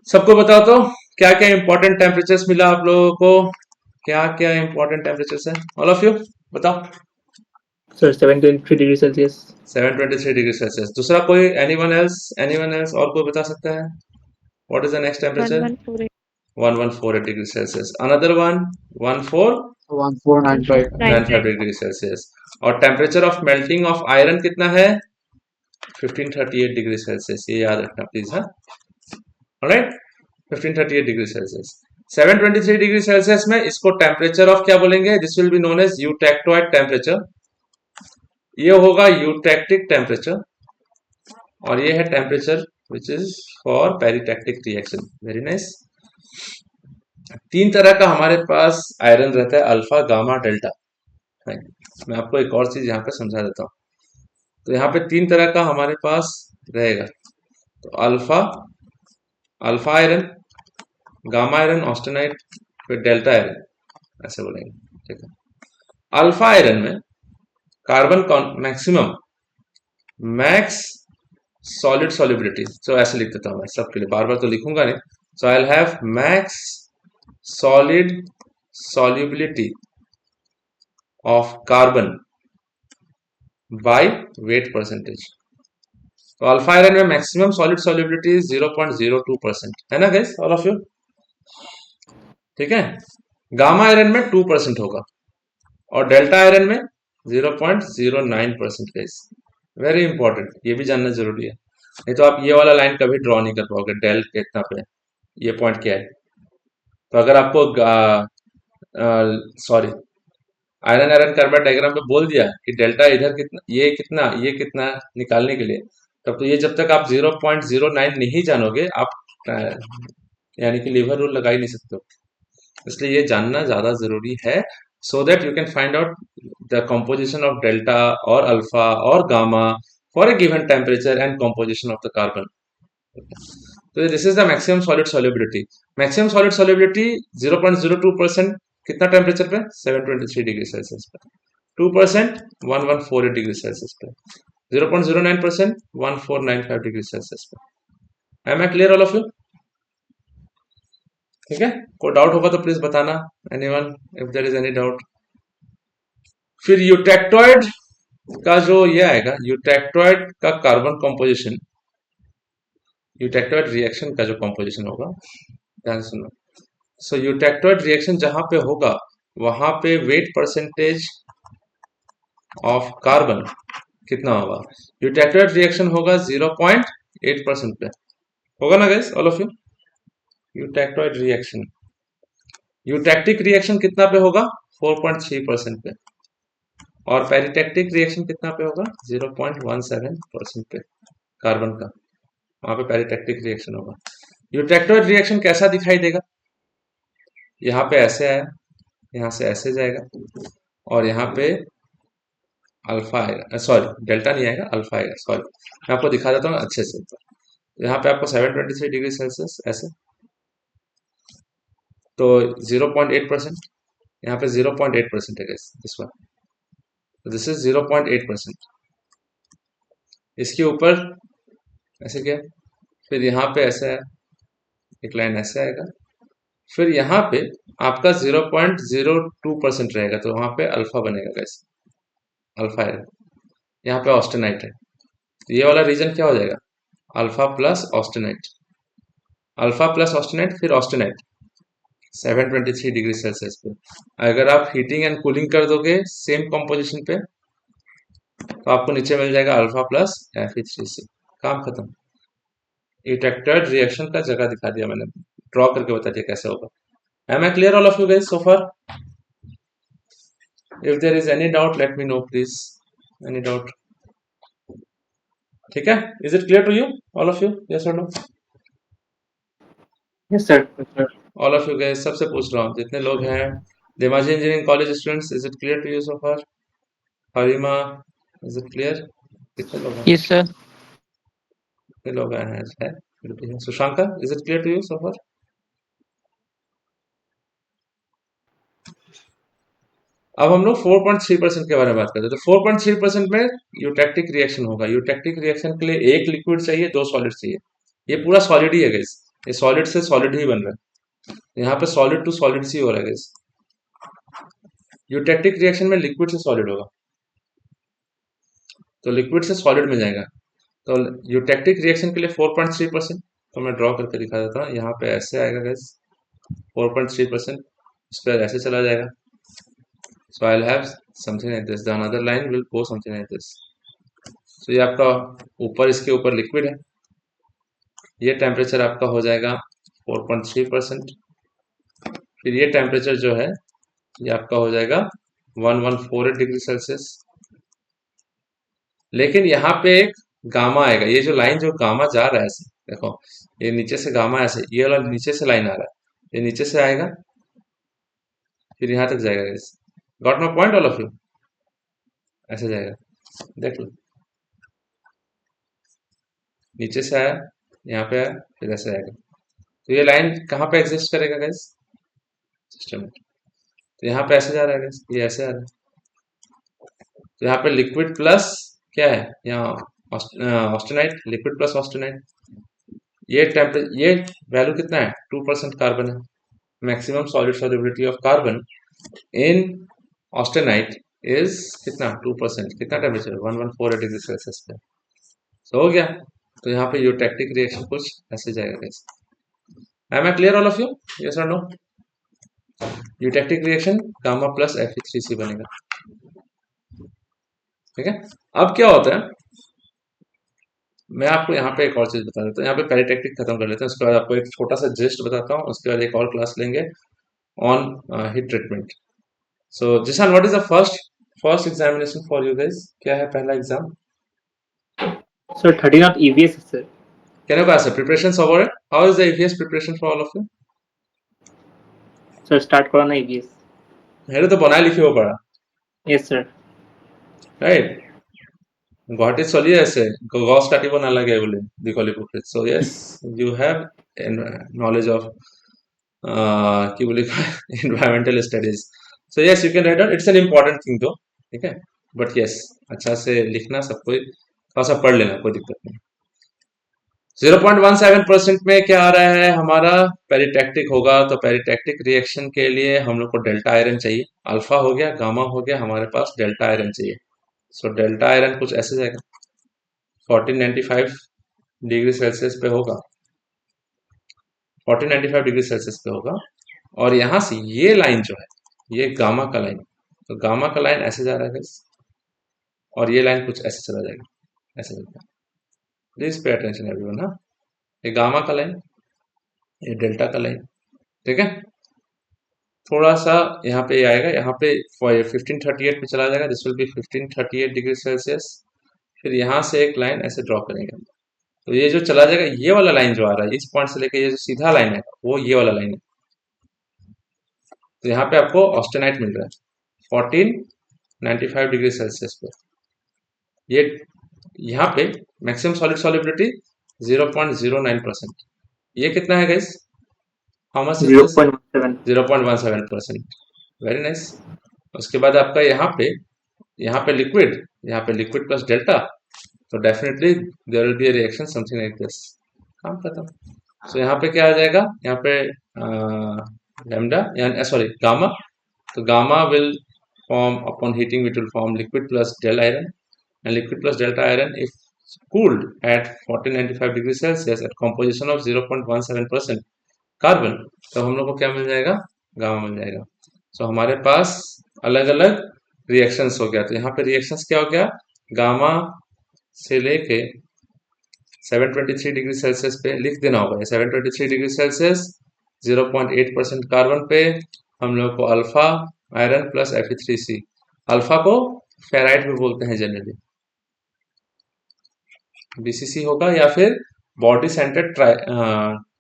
सबको बताओ तो क्या क्या इंपॉर्टेंट टेम्परेचर्स मिला आप लोगों को? क्या क्या इंपॉर्टेंट टेम्परेचर्स है? ऑल ऑफ यू बताओ। Sir, 723 degrees Celsius. 723 degree Celsius. दूसरा कोई? एनीवन एल्स और कोई बता सकता है? What is the next temperature? 1148 1148 degree Celsius. Another one 1495 1495. Degree Celsius. और temperature of melting of iron कितना है? 1538 डिग्री सेल्सियस। ये याद रखना प्लीज। हाँ, alright, 1538 degree Celsius. 723 degree Celsius में इसको टेम्परेचर ऑफ क्या बोलेंगे? This will be known as eutectoid temperature. ये होगा यूटेक्टिक टेम्परेचर, और ये है temperature which is for peritectic reaction. Very nice. तीन तरह का हमारे पास आयरन रहता है, अल्फा, गामा, डेल्टा। मैं आपको एक और चीज यहाँ पे समझा देता हूँ। तो यहाँ पे तीन तरह का हमारे पास रहेगा। तो alpha iron, gamma iron, austenite, फिर डेल्टा आयरन, ऐसे बोलेंगे। ठीक है। अल्फा आयरन में carbon maximum max solid solubility, तो ऐसे लिख देता हूं मैं सबके लिए, बार बार तो लिखूंगा नहीं। So I will have max solid solubility of carbon by weight percentage. तो अल्फा आयरन में मैक्सिमम सॉलिड सॉल्युबिलिटी 0.02% है ना गाइस, ऑल ऑफ यू? ठीक है। गामा आयरन में 2% होगा, और डेल्टा आयरन में 0.09% गाइस। वेरी इंपॉर्टेंट, ये भी जानना जरूरी है, नहीं तो आप ये वाला लाइन कभी ड्रॉ नहीं कर पाओगे। डेल कितना पे, ये पॉइंट क्या है। तो अगर आपको sorry iron iron carbide diagram पे बोल दिया कि डेल्टा इधर कितना, ये कितना निकालने के लिए, तब तो ये जब तक आप 0.09 नहीं जानोगे, आप यानी कि लीवर रूल लगा ही नहीं सकते हो। इसलिए ये जानना ज्यादा जरूरी है, so that you can find out the composition of delta or alpha or gamma for a given temperature and composition of the carbon. So this is the maximum solid solubility. Maximum solid solubility 0.02% कितना temperature पे? 723 degree Celsius पे। 2% 1148 degree Celsius पे। 0.09% 1495 degree Celsius पे। Am I clear all of you? ठीक है। कोई doubt होगा तो प्लीज बताना, anyone, if there is any doubt. फिर यूटेक्टोइड का जो ये आएगा, यूटेक्टोइड का कार्बन कंपोजिशन, यूटेक्टोइड रिएक्शन का जो कंपोजिशन होगा, ध्यान सुनो। सो यूटेक्टोइड रिएक्शन जहां पे होगा वहां पे वेट परसेंटेज ऑफ कार्बन कितना होगा? यूटेक्टोइड रिएक्शन होगा 0.8% पे, होगा ना guys, all of you? Eutectoid reaction, eutectic reaction कितना पे होगा? 4.3% पे, और पेरिटेक्टिक रिएक्शन कितना पे होगा? 0.17% पे कार्बन का, वहां पे पेरिटेक्टिक रिएक्शन होगा। यूटेक्टोइड रिएक्शन कैसा दिखाई देगा? यहाँ पे ऐसे आया, यहाँ से ऐसे जाएगा, और यहाँ पे अल्फा आएगा, सॉरी डेल्टा नहीं आएगा, अल्फा आएगा। सॉरी, मैं आपको दिखा देता हूँ अच्छे से। यहाँ पे आपको 723 डिग्री सेल्सियस ऐसे, तो 0.8%, यहाँ पे 0.8% है दिस वन, दिस इज 0.8%। इसके ऊपर ऐसे क्या, फिर यहाँ पे ऐसा है, एक लाइन ऐसे आएगा, फिर यहाँ पे आपका 0.02% रहेगा, तो वहां पे अल्फा बनेगा गाइस, अल्फा है। यहाँ पे ऑस्टेनाइट है, तो ये वाला रीजन क्या हो जाएगा? Alpha plus austenite, alpha plus austenite, फिर ऑस्टेनाइट 723 डिग्री सेल्सियस पे। अगर आप हीटिंग एंड कूलिंग कर दोगे सेम कंपोजिशन पे, तो आपको नीचे मिल जाएगा अल्फा प्लस Fe3C, काम खत्म। यूटेक्टोइड रिएक्शन का जगह दिखा दिया मैंने, ड्रॉ करके बता दिया कैसे होगा। Am I clear all of you guys so far? If there is any doubt, let me know please. Any doubt? ठीक है? Is it clear to you, all of you? Yes or no? Yes, sir. All of you guys, सबसे पूछ रहा हूँ, जितने लोग हैं Dhemaji engineering college students, is it clear to you so far? Harima, is it clear? कितने लोग हैं? Yes, sir. कितने लोग हैं? सुशांका, is it clear to you so far? अब हम लोग 4.3% के बारे में बात करते हैं। तो 4.3% में यूटेक्टिक रिएक्शन होगा। यूटेक्टिक रिएक्शन के लिए एक लिक्विड चाहिए, दो सॉलिड चाहिए। ये पूरा सॉलिड ही है गाइस, ये सॉलिड से सॉलिड ही बन रहा है। यहाँ पे सॉलिड टू सॉलिड सी हो रहा है guys। यूटेक्टिक रिएक्शन में लिक्विड से सॉलिड होगा, तो लिक्विड से सॉलिड में जाएगा। तो यूटेक्टिक रिएक्शन के लिए 4.3%, तो मैं ड्रॉ करके दिखा देता हूँ। यहाँ पे ऐसे आएगा गैस 4.3%, इस पर ऐसे चला जाएगा। So I have something like this, the another line will go something like this. तो ये आपका ऊपर, इसके ऊपर लिक्विड है, ये टेम्परेचर आपका हो जाएगा 4.3%। फिर ये टेम्परेचर जो है ये आपका हो जाएगा 1148 डिग्री सेल्सियस। लेकिन यहाँ पे एक गामा आएगा, ये जो लाइन जो गामा जा रहा है ऐसे देखो, ये नीचे से गामा ऐसे, ये वाला नीचे से लाइन आ रहा है, ये नीचे से आएगा फिर यहाँ तक जाएगा। Got my point all of you? ऐसे जाएगा, देख लो, नीचे से आया, यहाँ पे आया, फिर ऐसे आएगा। तो ये लाइन कहाँ पे एग्जिस्ट करेगा गैस? सिस्टम में। तो यहाँ पे ऐसे जा रहा है गैस, ये ऐसे आ रहा है। तो यहाँ पे लिक्विड प्लस क्या है, यहाँ ऑस्टेनाइट, लिक्विड प्लस ऑस्टेनाइट। ये वैल्यू कितना है? 2% कार्बन है। Maximum solid solubility of carbon in austenite is कितना? 2%। कितना टेम्परेचर? 1148 डिग्री सेल्सियस पे। तो हो गया। तो यहाँ पे यूटेक्टिक रिएक्शन कुछ ऐसे जाएगा guys. Am I clear all of you? Yes और no? Eutectic reaction gamma plus Fe3C बनेगा। ठीक है। अब क्या होता है, मैं आपको यहाँ पे एक और चीज बता देता हूँ। यहाँ पे पेरिटेक्टिक खत्म कर लेते हैं, उसके बाद आपको एक छोटा सा जिस्ट बताता हूँ, उसके बाद एक और क्लास लेंगे on heat treatment. So Zishan, what is the first examination for you guys? क्या है पहला exam? Sir, 13 of EVS, sir. Can you pass the preparations over it? How is the EVS preparation for all of you? Sir, start करो ना EVS. मेरे तो बनाए लिखे हो पड़ा, Yes, sir. राइट? गुवाहाटी चलिए ऐसे गॉस काटिब नालागे बोले दीघली पुखुरीत। So yes, you have knowledge of কি বুলি কয় environmental studies. So yes, you can write down, it's an important thing तो, ठीक है। बट यस, अच्छा से लिखना, सब कोई थोड़ा सा पढ़ लेना, कोई दिक्कत नहीं। 0.17% में क्या आ रहा है हमारा? पेरिटेक्टिक होगा। तो पेरिटेक्टिक रिएक्शन के लिए हम लोग को डेल्टा आयरन चाहिए। अल्फा हो गया, गामा हो गया, हमारे पास डेल्टा आयरन चाहिए। सो डेल्टा आयरन कुछ ऐसे जाएगा, 1495 डिग्री सेल्सियस पे होगा, 1495 डिग्री सेल्सियस पे होगा। और यहां से ये लाइन जो है, ये गामा का लाइन, तो गामा का लाइन ऐसे जा रहा है guys, और ये लाइन कुछ ऐसे चला जाएगा, ऐसे जाएगा। Please pay attention everyone. हाँ, ये गामा का लाइन, ये डेल्टा का लाइन, ठीक है। थोड़ा सा यहाँ पे आएगा, यहाँ पे 1538 पे चला जाएगा, this will B 1538 degree Celsius. फिर यहाँ से एक लाइन ऐसे ड्रॉ करेंगे, तो ये जो चला जाएगा, ये वाला लाइन जो आ रहा है इस पॉइंट से लेके ये जो सीधा लाइन है वो ये वाला लाइन है। तो यहाँ पे आपको ऑस्टेनाइट मिल रहा है 1495 डिग्री सेल्सियस पे। ये यहाँ पे मैक्सिमम सॉलिड सॉल्युबिलिटी 0.09%। ये कितना है guys? How much is this? 0.17. 0.17%। Very nice. उसके बाद आपका यहाँ पे लिक्विड प्लस डेल्टा, तो definitely there will be a reaction something like this. काम खत्म। सो यहाँ पे क्या आ जाएगा? यहाँ पे लैम्डा, सॉरी गामा। तो gamma will form upon heating, it will form liquid plus del iron, and liquid plus delta iron if cooled at 1495 degree Celsius at composition of 0.17% carbon, तो हम लोग को क्या मिल जाएगा? गामा मिल जाएगा। सो हमारे पास अलग अलग रिएक्शंस हो गया। तो यहाँ पे रिएक्शंस क्या हो गया? गामा से लेके 723 डिग्री सेल्सियस पे लिख देना होगा। 723 डिग्री सेल्सियस 0.8% कार्बन पे हम लोग को alpha iron plus Fe3C, alpha को फेराइट भी बोलते हैं जनरली, BCC होगा, या फिर बॉडी सेंटर्ड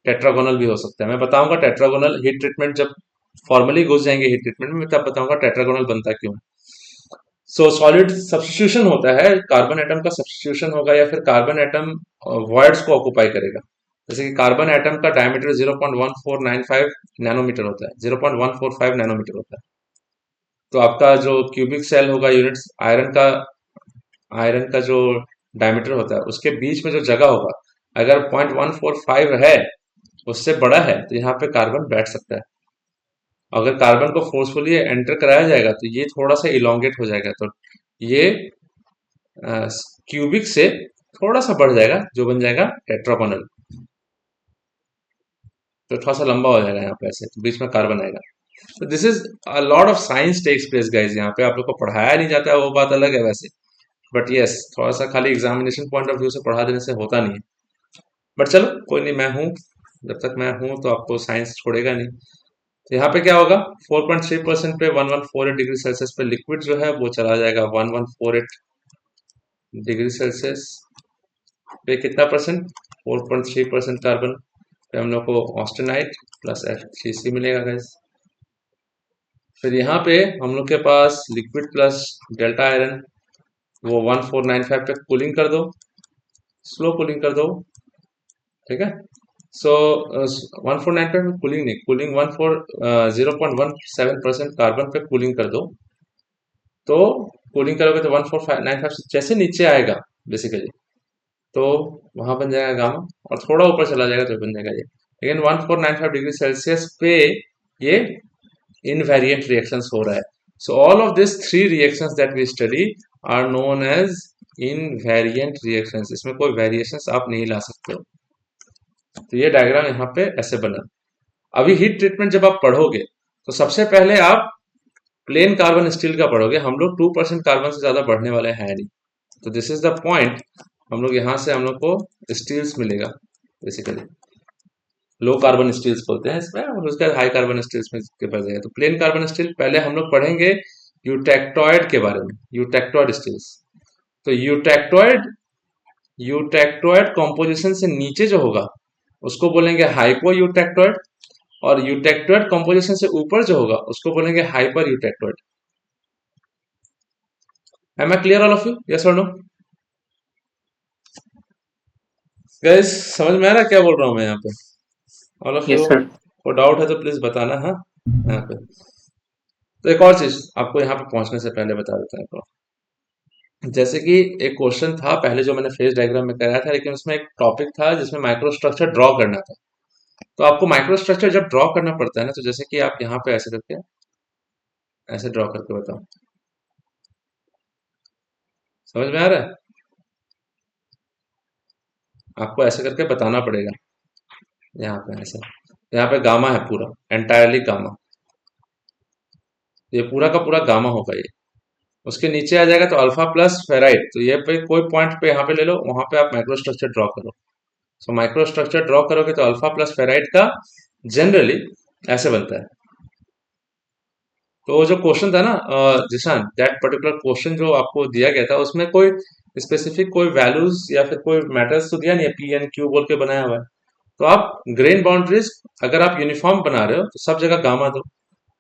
टेट्रागोनल भी हो सकता है। मैं बताऊंगा टेट्रागोनल हीट ट्रीटमेंट, जब फॉर्मली घुस जाएंगे हीट ट्रीटमेंट में तब बताऊंगा टेट्रागोनल बनता क्यों। सो सॉलिड सब्स्टिट्यूशन होता है, कार्बन एटम का सब्स्टिट्यूशन होगा, या फिर कार्बन एटम वॉइड्स को ऑक्युपाई करेगा। जैसे कि कार्बन एटम का डायमीटर 0.1495 नैनोमीटर होता है, 0.145 नैनोमीटर होता है। तो आपका जो क्यूबिक सेल होगा यूनिट्स, आयरन का जो डायमीटर होता है उसके बीच में जो जगह होगा, अगर 0.145 है उससे बड़ा है तो यहाँ पे कार्बन बैठ सकता है। अगर कार्बन को फोर्सफुली एंटर कराया जाएगा तो ये थोड़ा सा इलोंगेट हो जाएगा, तो ये क्यूबिक से थोड़ा सा बढ़ जाएगा, जो बन जाएगा टेट्रागोनल। तो थोड़ा सा लंबा हो जाएगा यहाँ पे ऐसे, तो बीच में कार्बन आएगा। तो this is a lot of science takes place guys. यहाँ पे आप लोग को पढ़ाया नहीं जाता है वो बात अलग है वैसे, बट यस थोड़ा सा खाली एग्जामिनेशन पॉइंट ऑफ व्यू से पढ़ा देने से होता नहीं है। बट चलो कोई नहीं, मैं हूँ, जब तक मैं हूँ तो आपको साइंस छोड़ेगा नहीं। तो यहाँ पे क्या होगा, 4.3% पे 1148 डिग्री सेल्सियस पे लिक्विड जो है वो चला जाएगा 1148 डिग्री सेल्सियस पे कितना परसेंट, 4.3% कार्बन पे हम लोग को ऑस्टेनाइट प्लस F3C मिलेगा गाइस। फिर यहाँ पे हम लोग के पास लिक्विड प्लस डेल्टा आयरन, वो 1495 पे कूलिंग कर दो, स्लो कूलिंग कर दो, ठीक है। सो 1495 पे कूलिंग नहीं, कूलिंग 0.17% कार्बन पे कूलिंग कर दो। तो कूलिंग करोगे तो 1495 से जैसे नीचे आएगा बेसिकली, तो वहां बन जाएगा गामा, और थोड़ा ऊपर चला जाएगा तो बन जाएगा ये। लेकिन 1495 डिग्री सेल्सियस पे ये इनवेरिएंट रिएक्शंस हो रहा है। So all of this 3 reactions that we study are known as invariant reactions. इसमें कोई वेरिएशंस आप नहीं ला सकते हो। तो ये डायग्राम यहाँ पे ऐसे बना। अभी हीट ट्रीटमेंट जब आप पढ़ोगे तो सबसे पहले आप प्लेन कार्बन स्टील का पढ़ोगे। हम लोग 2% कार्बन से ज्यादा बढ़ने वाले हैं नहीं। तो दिस इज द पॉइंट। हम लोग यहाँ से हम लोग को स्टील्स मिलेगा बेसिकली, लो कार्बन स्टील्स बोलते हैं इसमें, और उसका हाई कार्बन स्टील्स में के पास जाएगा। तो प्लेन कार्बन स्टील पहले हम लोग पढ़ेंगे यूटेक्टॉइड के बारे में, यूटेक्टॉइड स्टील्स। तो यूटेक्टॉइड कॉम्पोजिशन से नीचे जो होगा उसको बोलेंगे हाइपो यूटेक्टॉइड, और यूटेक्टॉइड कॉम्पोजिशन से ऊपर जो होगा उसको बोलेंगे hyper eutectoid. Am I clear all of you, yes और नो गाइस? समझ में आ रहा है क्या बोल रहा हूँ मैं यहाँ पे? All of Yes, you sir. को डाउट है तो प्लीज बताना। हाँ यहाँ पे तो एक और चीज आपको यहाँ पे पहुंचने से पहले बता देता हूँ आपको। जैसे कि एक क्वेश्चन था पहले जो मैंने फेज डायग्राम में कराया था, लेकिन उसमें एक टॉपिक था जिसमें माइक्रोस्ट्रक्चर ड्रॉ करना था। तो आपको माइक्रोस्ट्रक्चर जब ड्रॉ करना पड़ता है ना, तो जैसे कि आप यहाँ पे ऐसे करके, ऐसे ड्रॉ करके बताओ, समझ में आ रहा है? आपको ऐसे करके बताना पड़ेगा। यहाँ पे ऐसे, यहाँ पे गामा है पूरा, एंटायरली गामा, ये पूरा का पूरा गामा होगा ये। उसके नीचे आ जाएगा तो अल्फा प्लस फेराइट। तो ये पे कोई पॉइंट पे यहाँ पे ले लो, वहां पे आप माइक्रोस्ट्रक्चर ड्रॉ करो। सो माइक्रोस्ट्रक्चर ड्रॉ करोगे तो अल्फा प्लस फेराइट का जनरली ऐसे बनता है। तो वो जो क्वेश्चन था ना जिशान, दैट पर्टिकुलर क्वेश्चन जो आपको दिया गया था उसमें कोई स्पेसिफिक कोई वैल्यूज या फिर कोई मैटर्स तो दिया नहीं है, पी एन क्यू बोल के बनाया हुआ है। तो आप ग्रेन बाउंड्रीज अगर आप यूनिफॉर्म बना रहे हो तो सब जगह गामा दो।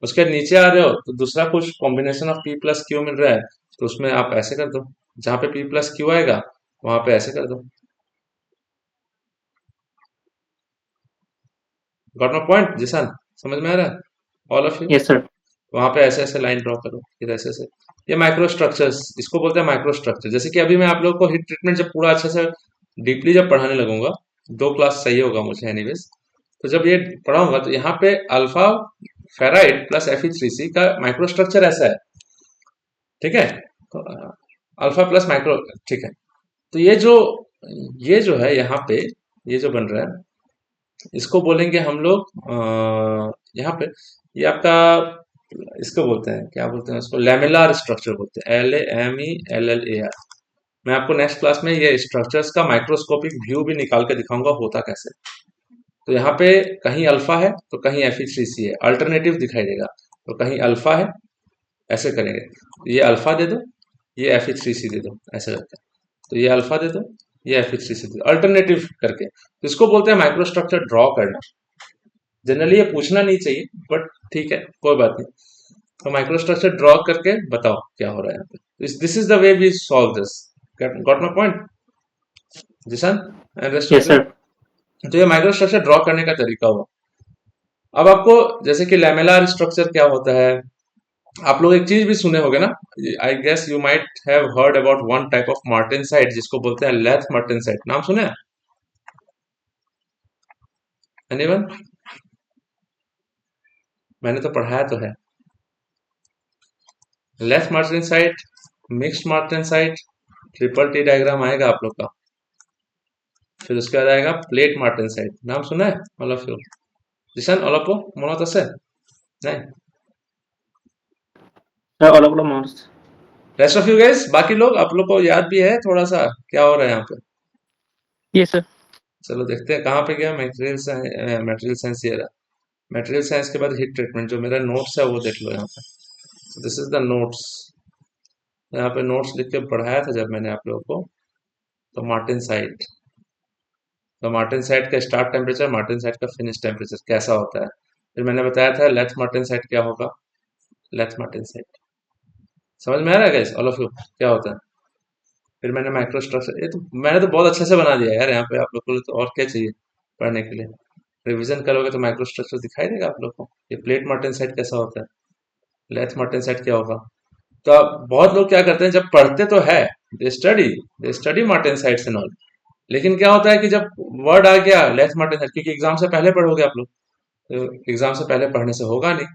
उसके नीचे आ रहे हो तो दूसरा कुछ combination of P plus Q मिल रहा है, तो उसमें आप ऐसे कर दो, जहां पे पी प्लस क्यू आएगा वहां पे ऐसे कर दो। Got my point Zishan? समझ में आ रहा है all of you? Yes, sir. वहां पे ऐसे ऐसे लाइन ड्रॉ करो, फिर ऐसे ऐसे। ये माइक्रो स्ट्रक्चर्स, इसको बोलते हैं माइक्रो स्ट्रक्चर। जैसे कि अभी मैं आप लोगों को हीट ट्रीटमेंट जब पूरा अच्छे से डीपली जब पढ़ाने लगूंगा, 2 क्लास सही होगा मुझे एनीवेज, तो जब ये पढ़ाऊंगा तो यहाँ पे अल्फा फेराइड प्लस Fe3C का माइक्रो स्ट्रक्चर ऐसा है, ठीक है। तो अल्फा प्लस माइक्रो, ठीक है। तो ये जो है यहाँ पे, ये जो बन रहा है इसको बोलेंगे हम लोग यहाँ पे, ये आपका इसको बोलते हैं, क्या बोलते हैं उसको, लैमेलार स्ट्रक्चर बोलते हैं, LAMELLAR। मैं आपको नेक्स्ट क्लास में ये स्ट्रक्चर्स का माइक्रोस्कोपिक व्यू भी निकाल के दिखाऊंगा होता कैसे। तो यहाँ पे कहीं अल्फा है तो कहीं Fe3C है, अल्टरनेटिव दिखाई देगा। तो कहीं अल्फा है, ऐसे करेंगे, ये अल्फा दे दो, ये Fe3C दे दो, ऐसे करके। तो ये अल्फा दे दो, ये Fe3C दे दो, अल्टरनेटिव करके। तो इसको बोलते हैं माइक्रोस्ट्रक्चर ड्रॉ करना। जनरली ये पूछना नहीं चाहिए, बट ठीक है कोई बात नहीं। तो माइक्रोस्ट्रक्चर ड्रॉ करके बताओ क्या हो रहा है यहाँ पे। This is the way we solve this. Got my point Zishan and rest of Yes, you? sir. तो ये माइक्रोस्ट्रक्चर ड्रॉ करने का तरीका हुआ। अब आपको जैसे कि लैमेलार स्ट्रक्चर क्या होता है, आप लोग एक चीज भी सुने होंगे ना, I guess you might have heard about one type of martensite जिसको बोलते हैं लेथ मार्टेनसाइट। नाम सुने हैं? एनीवन? मैंने तो पढ़ाया तो है। Left martensite, mixed martensite, triple T diagram आएगा आप लोग का। फिर उसके बाद आएगा प्लेट मार्टेनसाइट। नाम सुना है all of you? Zishan all of मনত আছে? नहीं? सर अलग अलग marks. Rest of you guys, बाकी लोग, आप लोग को याद भी है थोड़ा सा क्या हो रहा है यहाँ पे? Yes sir. चलो देखते हैं कहाँ पे गया। मटेरियल साइंस ये रहा। मटेरियल साइंस के बाद हीट ट्रीटमेंट, जो मेरा नोट्स है वो देख लो यहाँ पे। This is the notes. यहाँ पे नोट्स लिख के पढ़ाया था जब मैंने आप लोगों को, तो मार्टेनसाइट, तो मार्टेनसाइट का स्टार्ट टेम्परेचर, मार्टेनसाइट का फिनिश टेम्परेचर कैसा होता है। फिर मैंने बताया था लेथ मार्टेनसाइट क्या होगा। लेथ मार्टेनसाइट समझ में आ रहा है गाइस ऑल ऑफ यू क्या होता है? फिर मैंने माइक्रो स्ट्रक्चर, ये तो मैंने तो बहुत अच्छे से बना दिया यार यहाँ पे आप लोग को, तो और क्या चाहिए पढ़ने के लिए? रिवीजन करोगे तो माइक्रो स्ट्रक्चर दिखाई देगा आप लोग को। ये प्लेट मार्टेनसाइट कैसा होता है, लेथ मार्टेनसाइट क्या होगा। तो बहुत लोग क्या करते हैं, जब पढ़ते तो है, दे स्टडी मार्टेनसाइट्स एंड ऑल, लेकिन क्या होता है कि जब वर्ड आ गया लेथ मार्टेनसाइट, क्योंकि एग्जाम से पहले पढ़ोगे आप लोग, तो एग्जाम से पहले पढ़ने से होगा नहीं।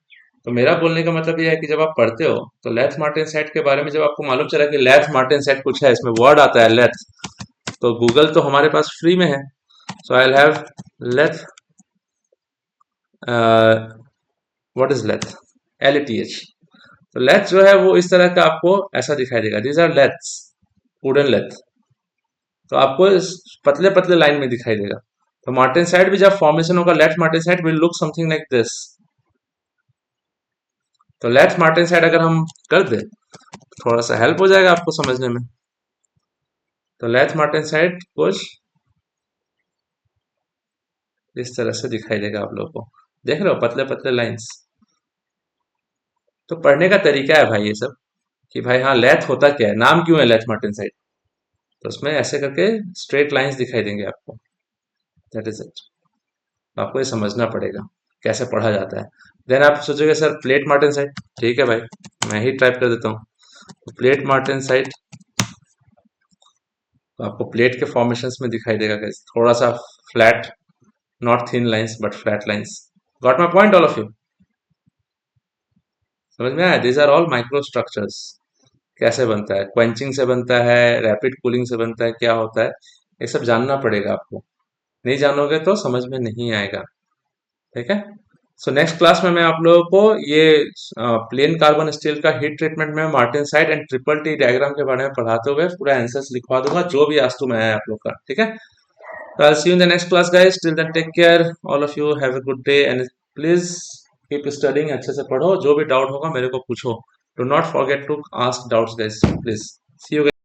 तो मेरा बोलने का मतलब ये है कि जब आप पढ़ते हो तो लेथ मार्टेनसाइट के बारे में जब आपको मालूम चला कि लेथ मार्टेनसाइट कुछ है, इसमें वर्ड आता है लेथ, तो गूगल तो हमारे पास फ्री में है। So I have lathe, what is lathe, LETH। तो लेथ जो है वो इस तरह का आपको ऐसा दिखाई देगा, these are lathes, wooden lathe. तो आपको पतले पतले लाइन में दिखाई देगा। तो मार्टेनसाइट भी जब फॉर्मेशन होगा, lath martensite will look something like this. तो लेथ मार्टेनसाइट अगर हम कर दे, थोड़ा सा हेल्प हो जाएगा आपको समझने में। तो लेथ मार्टेनसाइट कुछ इस तरह से दिखाई देगा आप लोगों को, देख रहे हो पतले पतले लाइंस। तो पढ़ने का तरीका है भाई ये सब, कि भाई हाँ लेथ होता क्या है, नाम क्यों है लेथ मार्टेनसाइट, तो उसमें ऐसे करके स्ट्रेट लाइंस दिखाई देंगे आपको, दैट इज इट। आपको ये समझना पड़ेगा कैसे पढ़ा जाता है। देन आप सोचोगे सर प्लेट मार्टेनसाइट, ठीक है भाई मैं ही टाइप कर देता हूँ। तो प्लेट मार्टेनसाइट, तो आपको प्लेट के फॉर्मेशंस में दिखाई देगा कैसे, थोड़ा सा flat, not thin lines but flat lines. Got my point all of you? समझ में आया? These are all micro structures. कैसे बनता है, क्वेंचिंग से बनता है, रैपिड कूलिंग से बनता है, क्या होता है, ये सब जानना पड़ेगा आपको। नहीं जानोगे तो समझ में नहीं आएगा, ठीक है। सो नेक्स्ट क्लास में मैं आप लोगों को ये प्लेन कार्बन स्टील का हीट ट्रीटमेंट में martensite and triple T diagram के बारे में पढ़ाते हुए पूरा आंसर्स लिखवा दूंगा, जो भी आस्तु में है आप लोग का, ठीक है। So I'll see you in the next class guys. Till then take care. All of you have a good day and please keep studying. अच्छे से पढ़ो, जो भी डाउट होगा मेरे को पूछो. Do not forget to ask doubts guys. Please. See you guys.